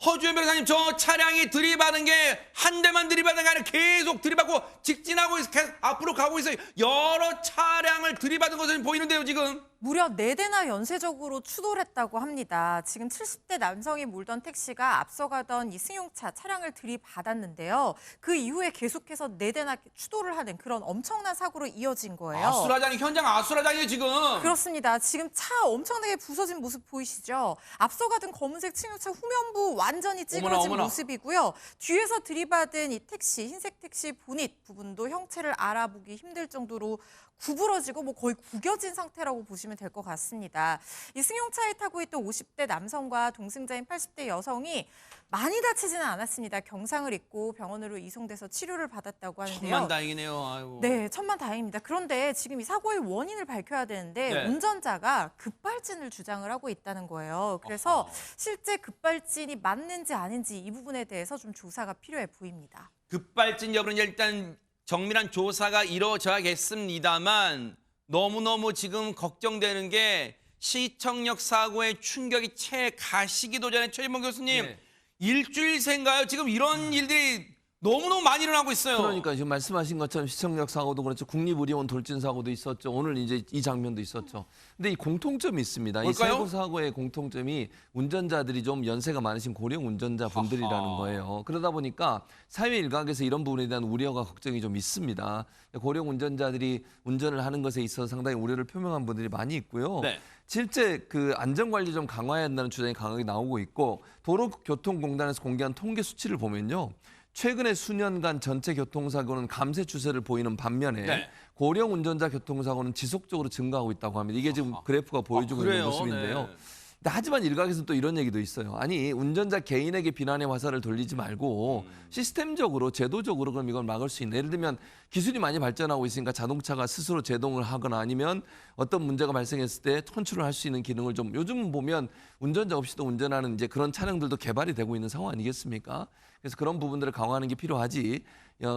허주현 변호사님 저 차량이 들이받은 게 한 대만 들이받은 게 아니라 계속 들이받고 직진하고 계속 앞으로 가고 있어요. 여러 차량을 들이받은 것으로 보이는데요 지금. 무려 4대나 연쇄적으로 추돌 했다고 합니다. 지금 70대 남성이 몰던 택시가 앞서가던 이 승용차 차량을 들이받았는데요. 그 이후에 계속해서 4대나 추돌을 하는 그런 엄청난 사고로 이어진 거예요. 아수라장이 현장 아수라장이에요 지금. 그렇습니다. 지금 차 엄청나게 부서진 모습 보이시죠? 앞서가던 검은색 승용차 후면부 완전히 찌그러진 모습이고요. 뒤에서 들이받은 이 택시, 흰색 택시 보닛 부분도 형체를 알아보기 힘들 정도로 구부러지고 거의 구겨진 상태라고 보시면 될 것 같습니다. 이 승용차에 타고 있던 50대 남성과 동승자인 80대 여성이 많이 다치지는 않았습니다. 경상을 입고 병원으로 이송돼서 치료를 받았다고 하는데요. 천만다행이네요. 아이고. 네, 천만다행입니다. 그런데 지금 이 사고의 원인을 밝혀야 되는데 운전자가 급발진을 주장을 하고 있다는 거예요. 그래서 실제 급발진이 맞는지 아닌지 이 부분에 대해서 좀 조사가 필요해 보입니다. 급발진 여부는 일단 정밀한 조사가 이루어져야겠습니다만 너무너무 지금 걱정되는 게 시청역 사고의 충격이 채 가시기도 전에 최진봉 교수님 일주일 새인가요? 지금 이런 일들이 너무너무 많이 일어나고 있어요. 그러니까 지금 말씀하신 것처럼 시청역 사고도 그렇죠. 국립의료원 돌진 사고도 있었죠. 오늘 이제 이 장면도 있었죠. 근데 이 공통점이 있습니다. 뭘까요? 이 사고 사고의 공통점이 운전자들이 좀 연세가 많으신 고령 운전자분들이라는 거예요. 그러다 보니까 사회 일각에서 이런 부분에 대한 우려가 걱정이 좀 있습니다. 고령 운전자들이 운전을 하는 것에 있어서 상당히 우려를 표명한 분들이 많이 있고요. 실제 그 안전관리 좀 강화해야 한다는 주장이 강하게 나오고 있고 도로교통공단에서 공개한 통계 수치를 보면요. 최근에 수년간 전체 교통사고는 감쇄 추세를 보이는 반면에 고령 운전자 교통사고는 지속적으로 증가하고 있다고 합니다. 이게 지금 그래프가 보여주고 있는 모습인데요. 근데 하지만 일각에서는 또 이런 얘기도 있어요. 아니 운전자 개인에게 비난의 화살을 돌리지 말고 시스템적으로 제도적으로 그럼 이걸 막을 수 있는 예를 들면 기술이 많이 발전하고 있으니까 자동차가 스스로 제동을 하거나 아니면 어떤 문제가 발생했을 때 컨트롤할 수 있는 기능을 좀 요즘 보면 운전자 없이도 운전하는 이제 그런 차량들도 개발이 되고 있는 상황 아니겠습니까? 그래서 그런 부분들을 강화하는 게 필요하지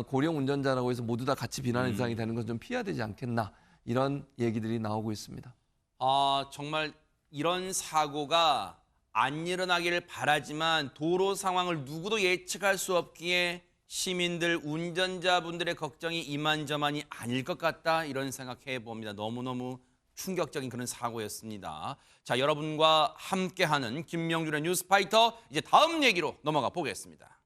고령 운전자라고 해서 모두 다 같이 비난의 대상이 되는 건 좀 피해야 되지 않겠나 이런 얘기들이 나오고 있습니다. 정말 이런 사고가 안 일어나기를 바라지만 도로 상황을 누구도 예측할 수 없기에 시민들, 운전자분들의 걱정이 이만저만이 아닐 것 같다 이런 생각해 봅니다. 너무너무 충격적인 그런 사고였습니다. 자, 여러분과 함께하는 김명준의 뉴스파이터, 이제 다음 얘기로 넘어가 보겠습니다.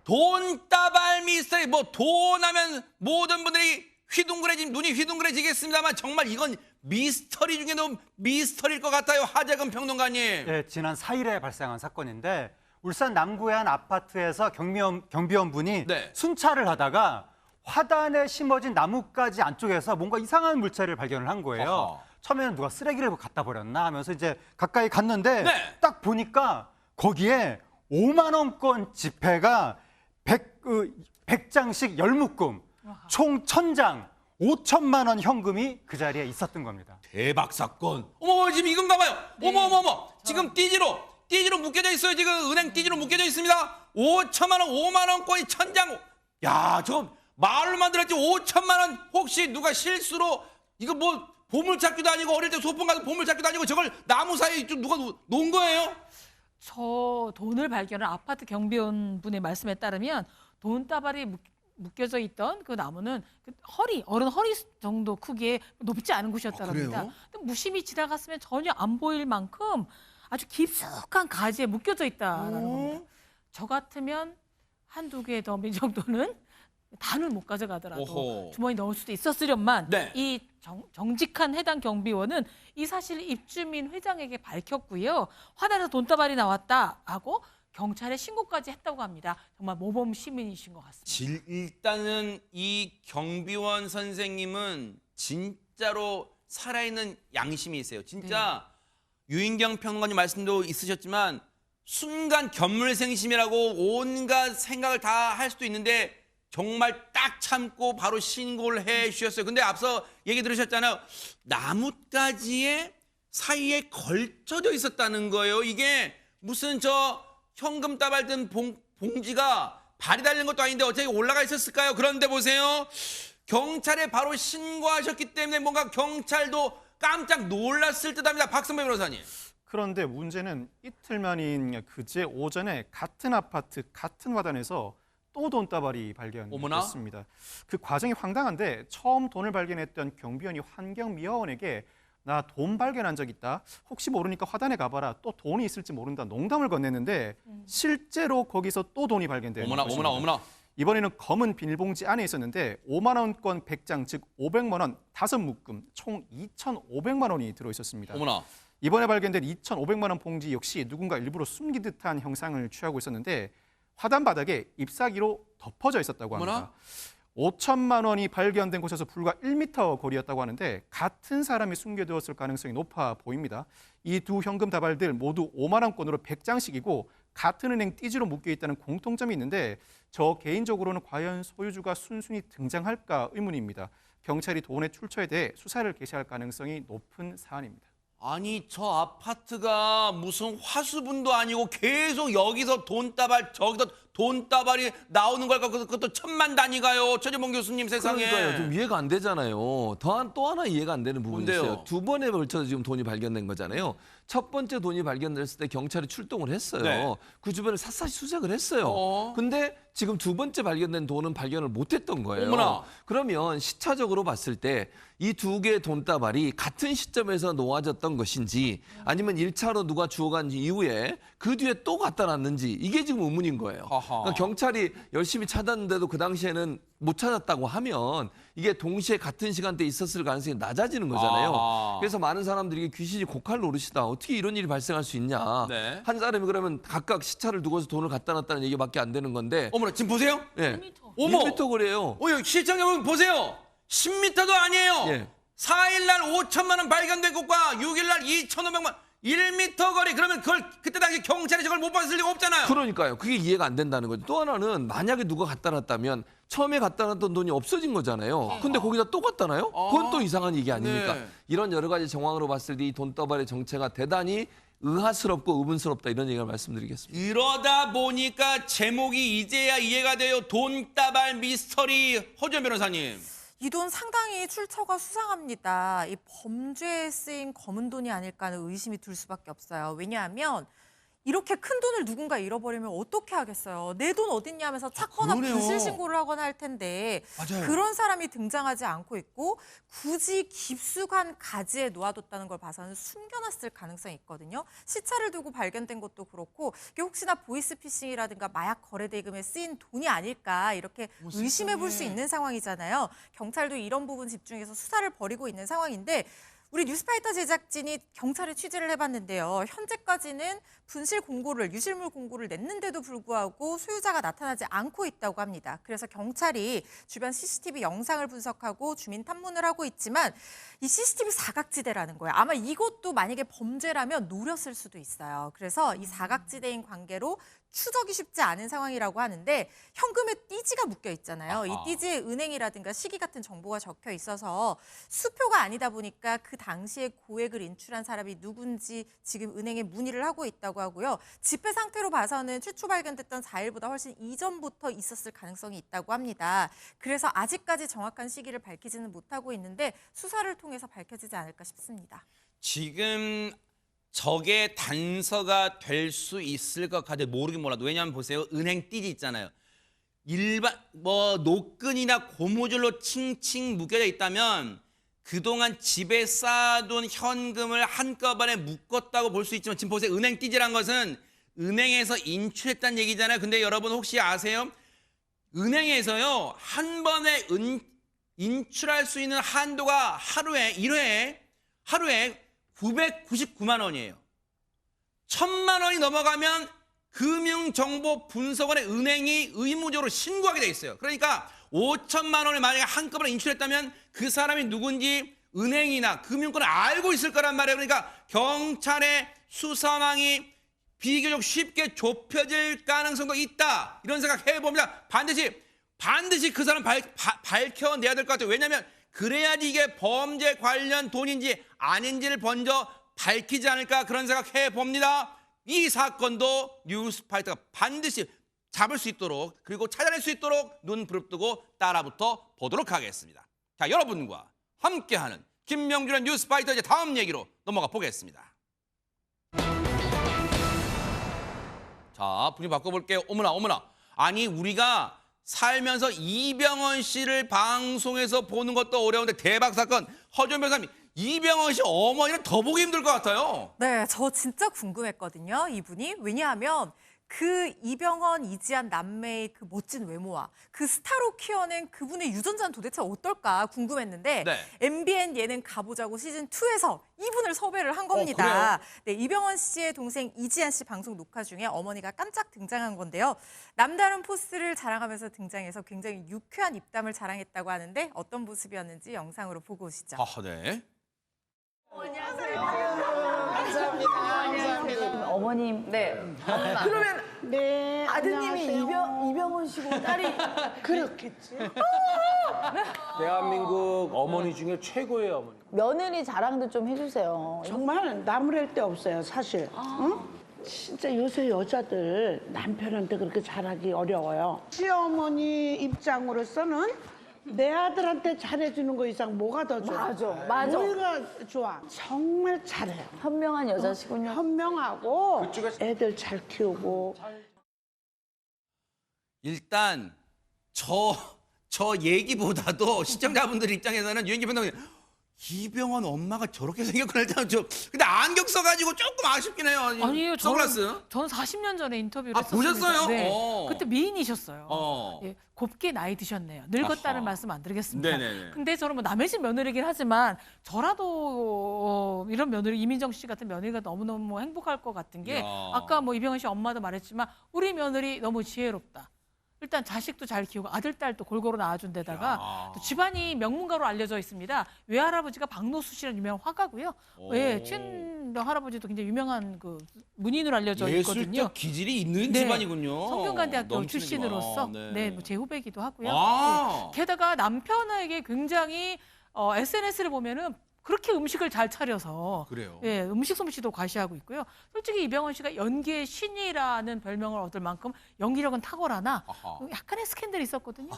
돈다발 미스터리, 뭐 돈 하면 모든 분들이 눈이 휘둥그레지겠습니다만 정말 이건 미스터리 중에도 미스터리일 것 같아요. 하재근 평론가님. 네, 지난 4일에 발생한 사건인데 울산 남구의 한 아파트에서 경비원분이 네. 순찰을 하다가 화단에 심어진 나뭇가지 안쪽에서 뭔가 이상한 물체를 발견을 한 거예요. 어허. 처음에는 누가 쓰레기를 갖다 버렸나 하면서 이제 가까이 갔는데 네. 딱 보니까 거기에 5만 원권 지폐가 100장씩 10묶음, 총 1000장, 5천만 원 현금이 그 자리에 있었던 겁니다. 대박 사건. 어머, 지금 이건가 봐요. 어머. 지금 띠지로 묶여져 있어요. 지금 은행 띠지로 묶여져 있습니다. 5천만 원, 5만 원권이 1000장. 야, 저거 말로만 들었지 5천만 원 혹시 누가 실수로 이거 뭐 보물찾기도 아니고 어릴 때 소풍 가서 보물찾기도 아니고 저걸 나무 사이에 좀 누가 놓은 거예요? 저 돈을 발견한 아파트 경비원분의 말씀에 따르면 돈다발이 묶여져 있던 그 나무는 어른 허리 정도 크기에 높지 않은 곳이었다고 합니다. 근데 무심히 지나갔으면 전혀 안 보일 만큼 아주 깊숙한 가지에 묶여져 있다라는 겁니다. 저 같으면 한두 개 더 정도는 단을 못 가져가더라도 오호. 주머니 넣을 수도 있었으련만 네. 이 정직한 해당 경비원은 이 사실을 입주민 회장에게 밝혔고요. 화단에서 돈다발이 나왔다 하고 경찰에 신고까지 했다고 합니다. 정말 모범 시민이신 것 같습니다. 일단은 이 경비원 선생님은 진짜로 살아있는 양심이 있어요. 진짜 유인경 평론가님 말씀도 있으셨지만 순간 견물생심이라고 온갖 생각을 다 할 수도 있는데 정말 딱 참고 바로 신고를 해 주셨어요. 근데 앞서 얘기 들으셨잖아요. 나뭇가지에 사이에 걸쳐져 있었다는 거예요. 이게 무슨 저 현금 따발 든 봉지가 발이 달린 것도 아닌데 어떻게 올라가 있었을까요? 그런데 보세요. 경찰에 바로 신고하셨기 때문에 뭔가 경찰도 깜짝 놀랐을 듯합니다. 박선배 변호사님. 그런데 문제는 이틀 만인 그제 오전에 같은 아파트 같은 화단에서 또 돈다발이 발견됐습니다. 그 과정이 황당한데 처음 돈을 발견했던 경비원이 환경미화원에게 나 돈 발견한 적 있다. 혹시 모르니까 화단에 가봐라. 또 돈이 있을지 모른다. 농담을 건넸는데 실제로 거기서 또 돈이 발견된 것입니다. 어머나. 이번에는 검은 비닐봉지 안에 있었는데 5만 원권 100장, 즉 500만 원 5묶음, 총 2,500만 원이 들어있었습니다. 어머나. 이번에 발견된 2,500만 원 봉지 역시 누군가 일부러 숨긴 듯한 형상을 취하고 있었는데 화단 바닥에 잎사귀로 덮어져 있었다고 합니다. 어머나. 5천만 원이 발견된 곳에서 불과 1m 거리였다고 하는데 같은 사람이 숨겨두었을 가능성이 높아 보입니다. 이 두 현금 다발들 모두 5만 원권으로 100장씩이고 같은 은행 띠지로 묶여 있다는 공통점이 있는데 저 개인적으로는 과연 소유주가 순순히 등장할까 의문입니다. 경찰이 돈의 출처에 대해 수사를 개시할 가능성이 높은 사안입니다. 아니 저 아파트가 무슨 화수분도 아니고 계속 여기서 돈다발 저기서 돈다발이 나오는 걸까? 그것도 천만 단위가요. 최재봉 교수님 세상에. 그러니까요. 좀 이해가 안 되잖아요. 또 하나 이해가 안 되는 부분이 뭔데요? 있어요. 두 번에 걸쳐서 지금 돈이 발견된 거잖아요. 첫 번째 돈이 발견됐을 때 경찰이 출동을 했어요. 네. 그 주변을 샅샅이 수색을 했어요. 근데 지금 두 번째 발견된 돈은 발견을 못했던 거예요. 어머나. 그러면 시차적으로 봤을 때 이 두 개의 돈다발이 같은 시점에서 놓아졌던 것인지 아니면 1차로 누가 주워간 이후에 그 뒤에 또 갖다 놨는지 이게 지금 의문인 거예요. 그러니까 경찰이 열심히 찾았는데도 그 당시에는 못 찾았다고 하면 이게 동시에 같은 시간대에 있었을 가능성이 낮아지는 거잖아요. 그래서 많은 사람들이 귀신이 고칼 노릇이다. 어떻게 이런 일이 발생할 수 있냐. 네. 한 사람이 그러면 각각 시차를 두고서 돈을 갖다 놨다는 얘기밖에 안 되는 건데. 어머나 지금 보세요. 예. 1m. 1m 거리예요. 시청자 여러분 보세요. 10m도 아니에요. 예. 4일날 5천만 원 발견된 것과 6일날 2,500만 1m 거리. 그러면 그걸 그때 당시 경찰이 저걸 못 봤을 리가 없잖아요. 그러니까요. 그게 이해가 안 된다는 거죠. 또 하나는 만약에 누가 갖다 놨다면 처음에 갖다 놨던 돈이 없어진 거잖아요. 근데 거기다 또 갖다 놔요? 그건 또 이상한 얘기 아닙니까? 네. 이런 여러 가지 정황으로 봤을 때 이 돈다발의 정체가 대단히 의아스럽고 의문스럽다 이런 얘기를 말씀드리겠습니다. 이러다 보니까 제목이 이제야 이해가 돼요. 돈다발 미스터리. 허주연 변호사님. 이 돈 상당히 출처가 수상합니다. 이 범죄에 쓰인 검은 돈이 아닐까 하는 의심이 들 수밖에 없어요. 왜냐하면 이렇게 큰 돈을 누군가 잃어버리면 어떻게 하겠어요. 내 돈 어딨냐 하면서 찾거나 그러네요. 부실 신고를 하거나 할 텐데 맞아요. 그런 사람이 등장하지 않고 있고 굳이 깊숙한 가지에 놓아뒀다는 걸 봐서는 숨겨놨을 가능성이 있거든요. 시차를 두고 발견된 것도 그렇고 이게 혹시나 보이스피싱이라든가 마약 거래 대금에 쓰인 돈이 아닐까 이렇게 의심해 볼 수 있는 상황이잖아요. 경찰도 이런 부분 집중해서 수사를 벌이고 있는 상황인데 우리 뉴스파이터 제작진이 경찰에 취재를 해봤는데요. 현재까지는 분실 공고를, 유실물 공고를 냈는데도 불구하고 소유자가 나타나지 않고 있다고 합니다. 그래서 경찰이 주변 CCTV 영상을 분석하고 주민 탐문을 하고 있지만 이 CCTV 사각지대라는 거예요. 아마 이것도 만약에 범죄라면 노렸을 수도 있어요. 그래서 이 사각지대인 관계로 추적이 쉽지 않은 상황이라고 하는데 현금에 띠지가 묶여 있잖아요. 이 띠지에 은행이라든가 시기 같은 정보가 적혀 있어서 수표가 아니다 보니까 그 당시에 고액을 인출한 사람이 누군지 지금 은행에 문의를 하고 있다고 하고요. 지폐 상태로 봐서는 최초 발견됐던 4일보다 훨씬 이전부터 있었을 가능성이 있다고 합니다. 그래서 아직까지 정확한 시기를 밝히지는 못하고 있는데 수사를 통해서 밝혀지지 않을까 싶습니다. 지금 저게 단서가 될 수 있을 것 같아요. 모르긴 몰라도. 왜냐하면 보세요. 은행 띠지 있잖아요. 일반 노끈이나 고무줄로 칭칭 묶여져 있다면 그동안 집에 쌓아둔 현금을 한꺼번에 묶었다고 볼 수 있지만 지금 보세요. 은행 띠지란 것은 은행에서 인출했다는 얘기잖아요. 근데 여러분 혹시 아세요? 은행에서요. 한 번에 인출할 수 있는 한도가 하루에 999만 원이에요. 1000만 원이 넘어가면 금융정보분석원의 은행이 의무적으로 신고하게 돼 있어요. 그러니까 5천만 원을 만약에 한꺼번에 인출했다면 그 사람이 누군지 은행이나 금융권을 알고 있을 거란 말이에요. 그러니까 경찰의 수사망이 비교적 쉽게 좁혀질 가능성도 있다. 이런 생각 해봅니다. 반드시 그 사람 밝혀내야 될 것 같아요. 왜냐하면 그래야지 이게 범죄 관련 돈인지 아닌지를 먼저 밝히지 않을까 그런 생각 해봅니다. 이 사건도 뉴스파이터가 반드시 잡을 수 있도록 그리고 찾아낼 수 있도록 눈 부릅뜨고 따라붙어 보도록 하겠습니다. 자, 여러분과 함께하는 김명준의 뉴스파이터 이제 다음 얘기로 넘어가 보겠습니다. 자, 분위기 바꿔볼게요. 어머나. 아니 우리가 살면서 이병헌 씨를 방송에서 보는 것도 어려운데 대박 사건 허준 변호사님 이병헌 씨 어머니는 더 보기 힘들 것 같아요. 네, 저 진짜 궁금했거든요. 이분이. 왜냐하면 그 이병헌, 이지한 남매의 그 멋진 외모와 그 스타로 키워낸 그분의 유전자는 도대체 어떨까 궁금했는데 네. MBN 예능 가보자고 시즌2에서 이분을 섭외를 한 겁니다. 네, 이병헌 씨의 동생 이지한 씨 방송 녹화 중에 어머니가 깜짝 등장한 건데요. 남다른 포스를 자랑하면서 등장해서 굉장히 유쾌한 입담을 자랑했다고 하는데 어떤 모습이었는지 영상으로 보고 오시죠. 네. 감사합니다. 어머님, 네. 그러면 네, 아드님이 이병헌 씨고 딸이 그렇겠지. 대한민국 어머니 중에 최고의 어머니. 며느리 자랑도 좀 해주세요. 정말 나무랄 데 없어요, 사실. 응? 진짜 요새 여자들 남편한테 그렇게 잘하기 어려워요. 시어머니 입장으로서는 내 아들한테 잘해주는 거 이상 뭐가 더 좋아? 맞아. 뭐가 좋아? 정말 잘해요. 현명한 여자시군요. 현명하고 애들 잘 키우고. 일단 저 얘기보다도 시청자분들 입장에서는 유행기 변호사님 이병헌 엄마가 저렇게 생겼구나. 일단 근데 안경 써가지고 조금 아쉽긴 해요. 아니에요. 선글라스. 저는 40년 전에 인터뷰를 했었습니다. 보셨어요? 네. 그때 미인이셨어요. 예, 곱게 나이 드셨네요. 늙었다는 말씀 안 드리겠습니다. 네네네. 근데 저는 뭐 남의 집 며느리긴 하지만 저라도 이런 며느리 이민정 씨 같은 며느리가 너무너무 행복할 것 같은 게 아까 뭐 이병헌 씨 엄마도 말했지만 우리 며느리 너무 지혜롭다. 일단 자식도 잘 키우고 아들, 딸도 골고루 낳아준 데다가 또 집안이 명문가로 알려져 있습니다. 외할아버지가 박노수 씨라는 유명한 화가고요. 예, 친정 할아버지도 굉장히 유명한 그 문인으로 알려져 있거든요. 예술적 기질이 있는 집안이군요. 성균관대학교 출신으로서 뭐 제 후배이기도 하고요. 아. 예. 게다가 남편에게 굉장히 SNS를 보면은 그렇게 음식을 잘 차려서 그래요. 예, 음식 솜씨도 과시하고 있고요. 솔직히 이병헌 씨가 연기의 신이라는 별명을 얻을 만큼 연기력은 탁월하나 약간의 스캔들이 있었거든요.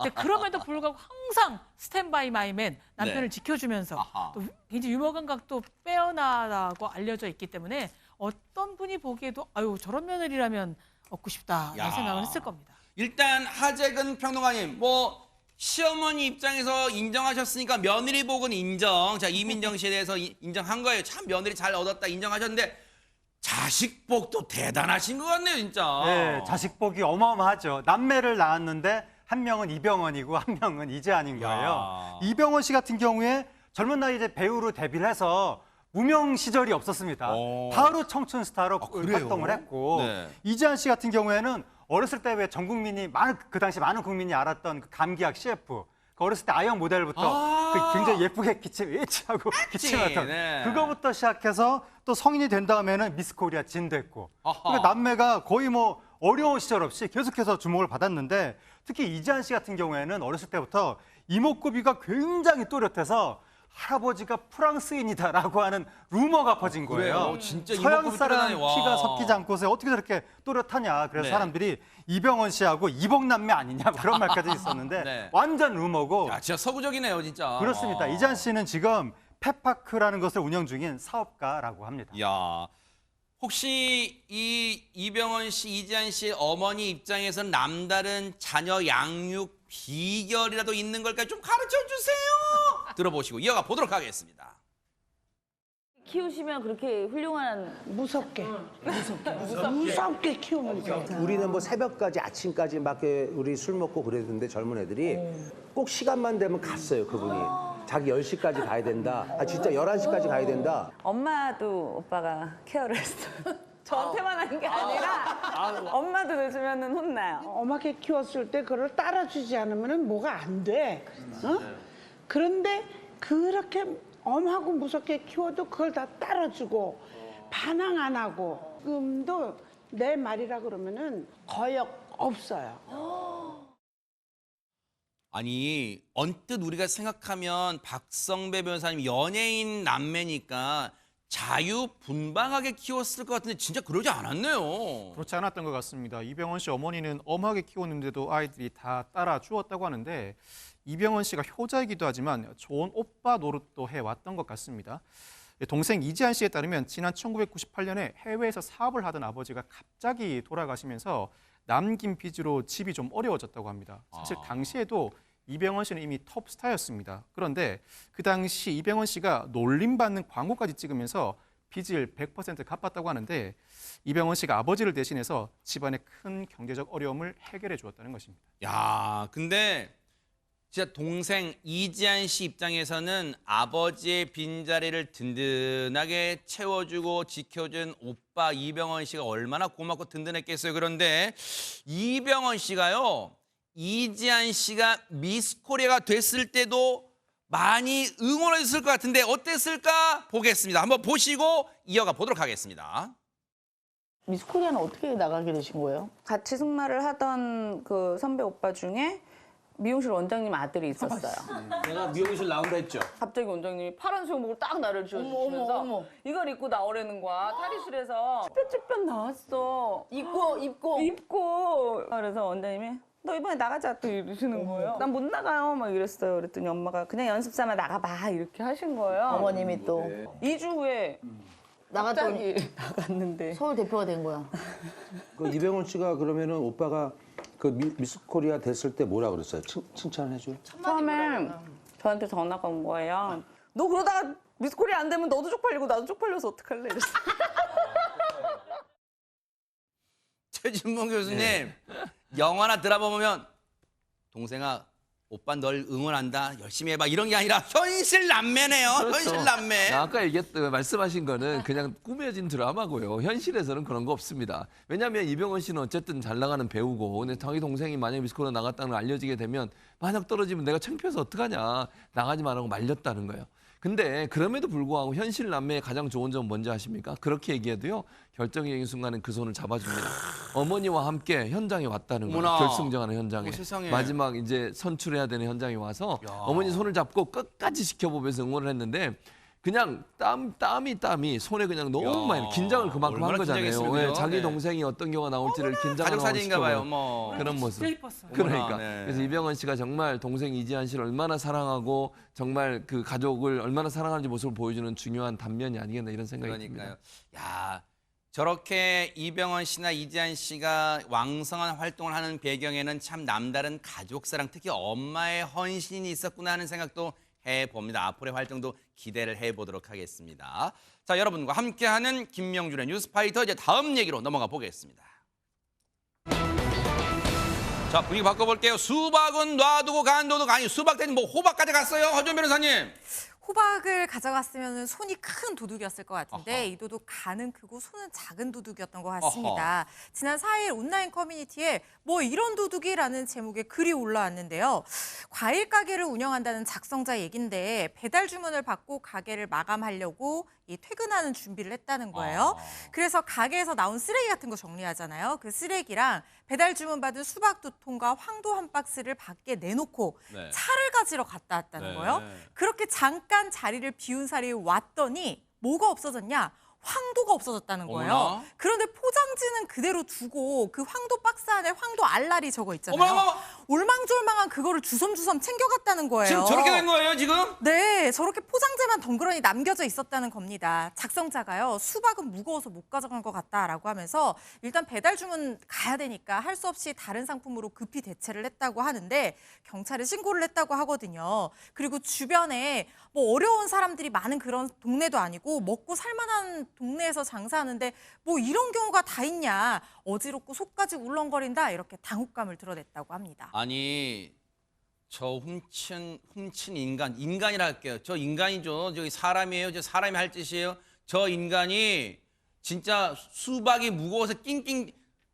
근데 그럼에도 불구하고 항상 스탠바이 마이맨 남편을 지켜주면서 또 굉장히 유머 감각도 빼어나다고 알려져 있기 때문에 어떤 분이 보기에도 아유 저런 며느리라면 얻고 싶다라는 야. 생각을 했을 겁니다. 일단 하재근 평론가님, 뭐 시어머니 입장에서 인정하셨으니까 며느리 복은 인정. 자, 이민정 씨에 대해서 인정한 거예요. 참 며느리 잘 얻었다 인정하셨는데 자식 복도 대단하신 것 같네요, 진짜. 네, 자식 복이 어마어마하죠. 남매를 낳았는데 한 명은 이병헌이고 한 명은 이재한인 거예요. 이병헌 씨 같은 경우에 젊은 나이에 이제 배우로 데뷔를 해서 무명 시절이 없었습니다. 바로 청춘 스타로 활동을 했고 네. 이재한 씨 같은 경우에는 어렸을 때 왜 전 국민이 그 당시 많은 국민이 알았던 그 감기약 CF 그 어렸을 때 아이언 모델부터 그 굉장히 예쁘게 기침하고 기침했던 네. 그거부터 시작해서 또 성인이 된 다음에는 미스 코리아 진 됐고 그러니까 남매가 거의 뭐 어려운 시절 없이 계속해서 주목을 받았는데 특히 이재한 씨 같은 경우에는 어렸을 때부터 이목구비가 굉장히 또렷해서 할아버지가 프랑스인이다라고 하는 루머가 퍼진 거예요. 그래요? 진짜 서양 이목구비 사람 뚜렷하네. 와. 피가 섞이지 않고서 어떻게 저렇게 또렷하냐. 그래서 네. 사람들이 이병헌 씨하고 이복남매 아니냐 뭐 그런 말까지 있었는데 네. 완전 루머고. 야, 진짜 서구적이네요, 진짜. 그렇습니다. 이재한 씨는 지금 펫파크라는 것을 운영 중인 사업가라고 합니다. 야, 혹시 이 이병헌 씨, 이재한 씨의 어머니 입장에서는 남다른 자녀 양육 비결이라도 있는 걸까요? 좀 가르쳐 주세요. 들어보시고 이어가 보도록 하겠습니다. 키우시면 그렇게 훌륭한 무섭게 키우면 돼. 우리는 뭐 새벽까지 아침까지 막 우리 술 먹고 그랬는데 젊은 애들이 꼭 시간만 되면 갔어요, 그분이. 자기 10시까지 가야 된다. 아 진짜 11시까지 가야 된다. 엄마도 오빠가 케어를 했어요. 저한테만 한 게 아니라 엄마도 늦으면 혼나요. 엄하게 키웠을 때 그걸 따라주지 않으면 뭐가 안 돼. 어? 그런데 그렇게 엄하고 무섭게 키워도 그걸 다 따라주고 반항 안 하고 지금도 내 말이라 그러면은 거역 없어요. 아니 언뜻 우리가 생각하면 박성배 변호사님 연예인 남매니까 자유분방하게 키웠을 것 같은데 진짜 그러지 않았네요. 그렇지 않았던 것 같습니다. 이병헌 씨 어머니는 엄하게 키웠는데도 아이들이 다 따라 주었다고 하는데 이병헌 씨가 효자이기도 하지만 좋은 오빠 노릇도 해왔던 것 같습니다. 동생 이재한 씨에 따르면 지난 1998년에 해외에서 사업을 하던 아버지가 갑자기 돌아가시면서 남긴 빚으로 집이 좀 어려워졌다고 합니다. 사실 당시에도 이병헌 씨는 이미 톱스타였습니다. 그런데 그 당시 이병헌 씨가 놀림받는 광고까지 찍으면서 빚을 100% 갚았다고 하는데 이병헌 씨가 아버지를 대신해서 집안의 큰 경제적 어려움을 해결해 주었다는 것입니다. 야, 근데 진짜 동생 이지한 씨 입장에서는 아버지의 빈자리를 든든하게 채워주고 지켜준 오빠 이병헌 씨가 얼마나 고맙고 든든했겠어요. 그런데 이병헌 씨가요, 이지한 씨가 미스 코리아가 됐을 때도 많이 응원했을 것 같은데 어땠을까 보겠습니다. 한번 보시고 이어가 보도록 하겠습니다. 미스 코리아는 어떻게 나가게 되신 거예요? 같이 승마를 하던 그 선배 오빠 중에 미용실 원장님 아들이 있었어요. 내가 미용실 나온다 했죠. 갑자기 원장님이 파란 수영복을 딱 나를 지어주시면서 이걸 입고 나오라는 거야. 탈의실에서 쭈뼛쭈뼛 나왔어. 입고. 그래서 원장님이 너 이번에 나가자 또 이러시는 거예요. 난 못 나가요 막 이랬어요. 그랬더니 엄마가 그냥 연습 삼아 나가봐 이렇게 하신 거예요. 어머님이 또 2주 후에 나갔더니 나갔는데 서울 대표가 된 거야. 그 이병헌 씨가 그러면은 오빠가 그 미스 코리아 됐을 때 뭐라 그랬어요? 칭찬해줘? 처음에 저한테 전화가 온 거예요. 너 그러다가 미스 코리아 안 되면 너도 쪽팔리고 나도 쪽팔려서 어떡할래 이랬어. 최진봉 교수님, 영화나 드라마 보면 동생아, 오빠 널 응원한다, 열심히 해봐 이런 게 아니라 현실 남매네요. 그렇죠. 현실 남매. 아까 얘기했던 말씀하신 거는 그냥 꾸며진 드라마고요. 현실에서는 그런 거 없습니다. 왜냐하면 이병헌 씨는 어쨌든 잘 나가는 배우고, 근데 자기 동생이 만약에 미스코리아 나갔다는 걸 알려지게 되면 만약 떨어지면 내가 창피해서 어떡하냐, 나가지 말라고 말렸다는 거예요. 근데 그럼에도 불구하고 현실 남매의 가장 좋은 점은 뭔지 아십니까? 그렇게 얘기해도요, 결정적인 순간은 그 손을 잡아줍니다. 어머니와 함께 현장에 왔다는 거예요. 어머나. 결승전하는 현장에. 세상에. 마지막 이제 선출해야 되는 현장에 와서 야. 어머니 손을 잡고 끝까지 지켜보면서 응원을 했는데 그냥 땀이 손에 그냥 너무 많이 긴장을 그만큼 한 얼마나 거잖아요. 긴장했으면요. 왜 자기 네. 동생이 어떤 경우가 나올지를 긴장을 가족 하고 사진인가 봐요. 지켜보는 뭐. 그런 모습. 진짜 이뻤어요. 그러니까 어머나, 네. 그래서 이병헌 씨가 정말 동생 이지한 씨를 얼마나 사랑하고 정말 그 가족을 얼마나 사랑하는지 모습을 보여주는 중요한 단면이 아니겠나 이런 생각이 그러니까요. 듭니다. 야, 저렇게 이병헌 씨나 이지한 씨가 왕성한 활동을 하는 배경에는 참 남다른 가족사랑, 특히 엄마의 헌신이 있었구나 하는 생각도 해봅니다. 앞으로의 활동도 기대를 해보도록 하겠습니다. 자, 여러분과 함께하는 김명준의 뉴스파이터, 이제 다음 얘기로 넘어가 보겠습니다. 자, 분위기 바꿔볼게요. 수박은 놔두고 간도도 아니, 수박 대신 뭐 호박까지 갔어요, 허준 변호사님. 호박을 가져갔으면 손이 큰 도둑이었을 것 같은데 이 도둑 간은 크고 손은 작은 도둑이었던 것 같습니다. 지난 4일 온라인 커뮤니티에 뭐 이런 도둑이라는 제목의 글이 올라왔는데요. 과일 가게를 운영한다는 작성자 얘긴데 배달 주문을 받고 가게를 마감하려고 퇴근하는 준비를 했다는 거예요. 그래서 가게에서 나온 쓰레기 같은 거 정리하잖아요. 그 쓰레기랑 배달 주문 받은 수박 2통과 황도 1박스를 밖에 내놓고 차를 가지러 갔다 왔다는 거예요. 그렇게 잠깐 자리를 비운 사이에 왔더니 뭐가 없어졌냐? 황도가 없어졌다는 거예요. 어머나. 그런데 포장지는 그대로 두고 그 황도 박스 안에 황도 알알이 적어 있잖아요. 어머나. 올망졸망한 그거를 주섬주섬 챙겨갔다는 거예요. 지금 저렇게 된 거예요, 지금? 네, 저렇게 포장재만 덩그러니 남겨져 있었다는 겁니다. 작성자가요, 수박은 무거워서 못 가져간 것 같다라고 하면서 일단 배달 주문 가야 되니까 할 수 없이 다른 상품으로 급히 대체를 했다고 하는데 경찰에 신고를 했다고 하거든요. 그리고 주변에 뭐 어려운 사람들이 많은 그런 동네도 아니고 먹고 살만한 동네에서 장사하는데 뭐 이런 경우가 다 있냐, 어지럽고 속까지 울렁거린다, 이렇게 당혹감을 드러냈다고 합니다. 아니, 저 훔친 인간이라 할게요. 저 인간이죠. 저기 사람이에요. 저 사람이 할 짓이에요. 저 인간이 진짜 수박이 무거워서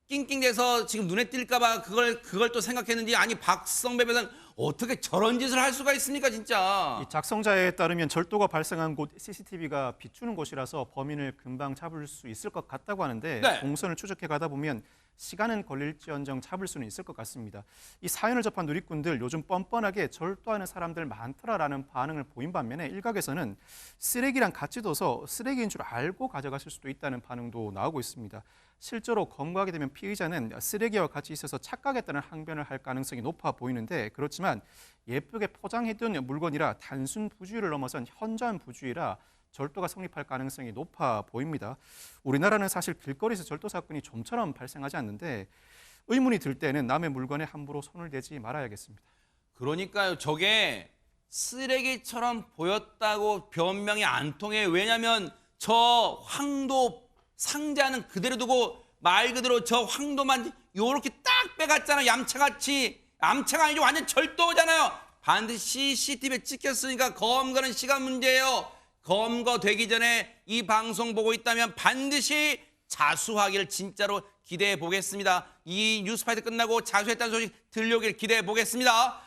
낑낑대서 지금 눈에 띌까 봐 그걸 또 생각했는지, 아니 박성배 변호사는 어떻게 저런 짓을 할 수가 있습니까, 진짜. 이 작성자에 따르면 절도가 발생한 곳 CCTV가 비추는 곳이라서 범인을 금방 잡을 수 있을 것 같다고 하는데 동선을 추적해 가다 보면 시간은 걸릴지언정 잡을 수는 있을 것 같습니다. 이 사연을 접한 누리꾼들 요즘 뻔뻔하게 절도하는 사람들 많더라라는 반응을 보인 반면에 일각에서는 쓰레기랑 같이 둬서 쓰레기인 줄 알고 가져갔을 수도 있다는 반응도 나오고 있습니다. 실제로 검거하게 되면 피의자는 쓰레기와 같이 있어서 착각했다는 항변을 할 가능성이 높아 보이는데, 그렇지만 예쁘게 포장해둔 물건이라 단순 부주의를 넘어선 현저한 부주의라 절도가 성립할 가능성이 높아 보입니다. 우리나라는 사실 길거리에서 절도 사건이 좀처럼 발생하지 않는데 의문이 들 때는 남의 물건에 함부로 손을 대지 말아야겠습니다. 그러니까요, 저게 쓰레기처럼 보였다고 변명이 안 통해요. 왜냐하면 저 황도 상자는 그대로 두고 말 그대로 저 황도만 요렇게 딱 빼갔잖아요. 얌체같이. 얌체가 아니죠. 완전 절도잖아요. 반드시 CCTV에 찍혔으니까 검거는 시간 문제예요. 검거되기 전에 이 방송 보고 있다면 반드시 자수하기를 진짜로 기대해 보겠습니다. 이 뉴스파이터 끝나고 자수했다는 소식 들려오길 기대해 보겠습니다.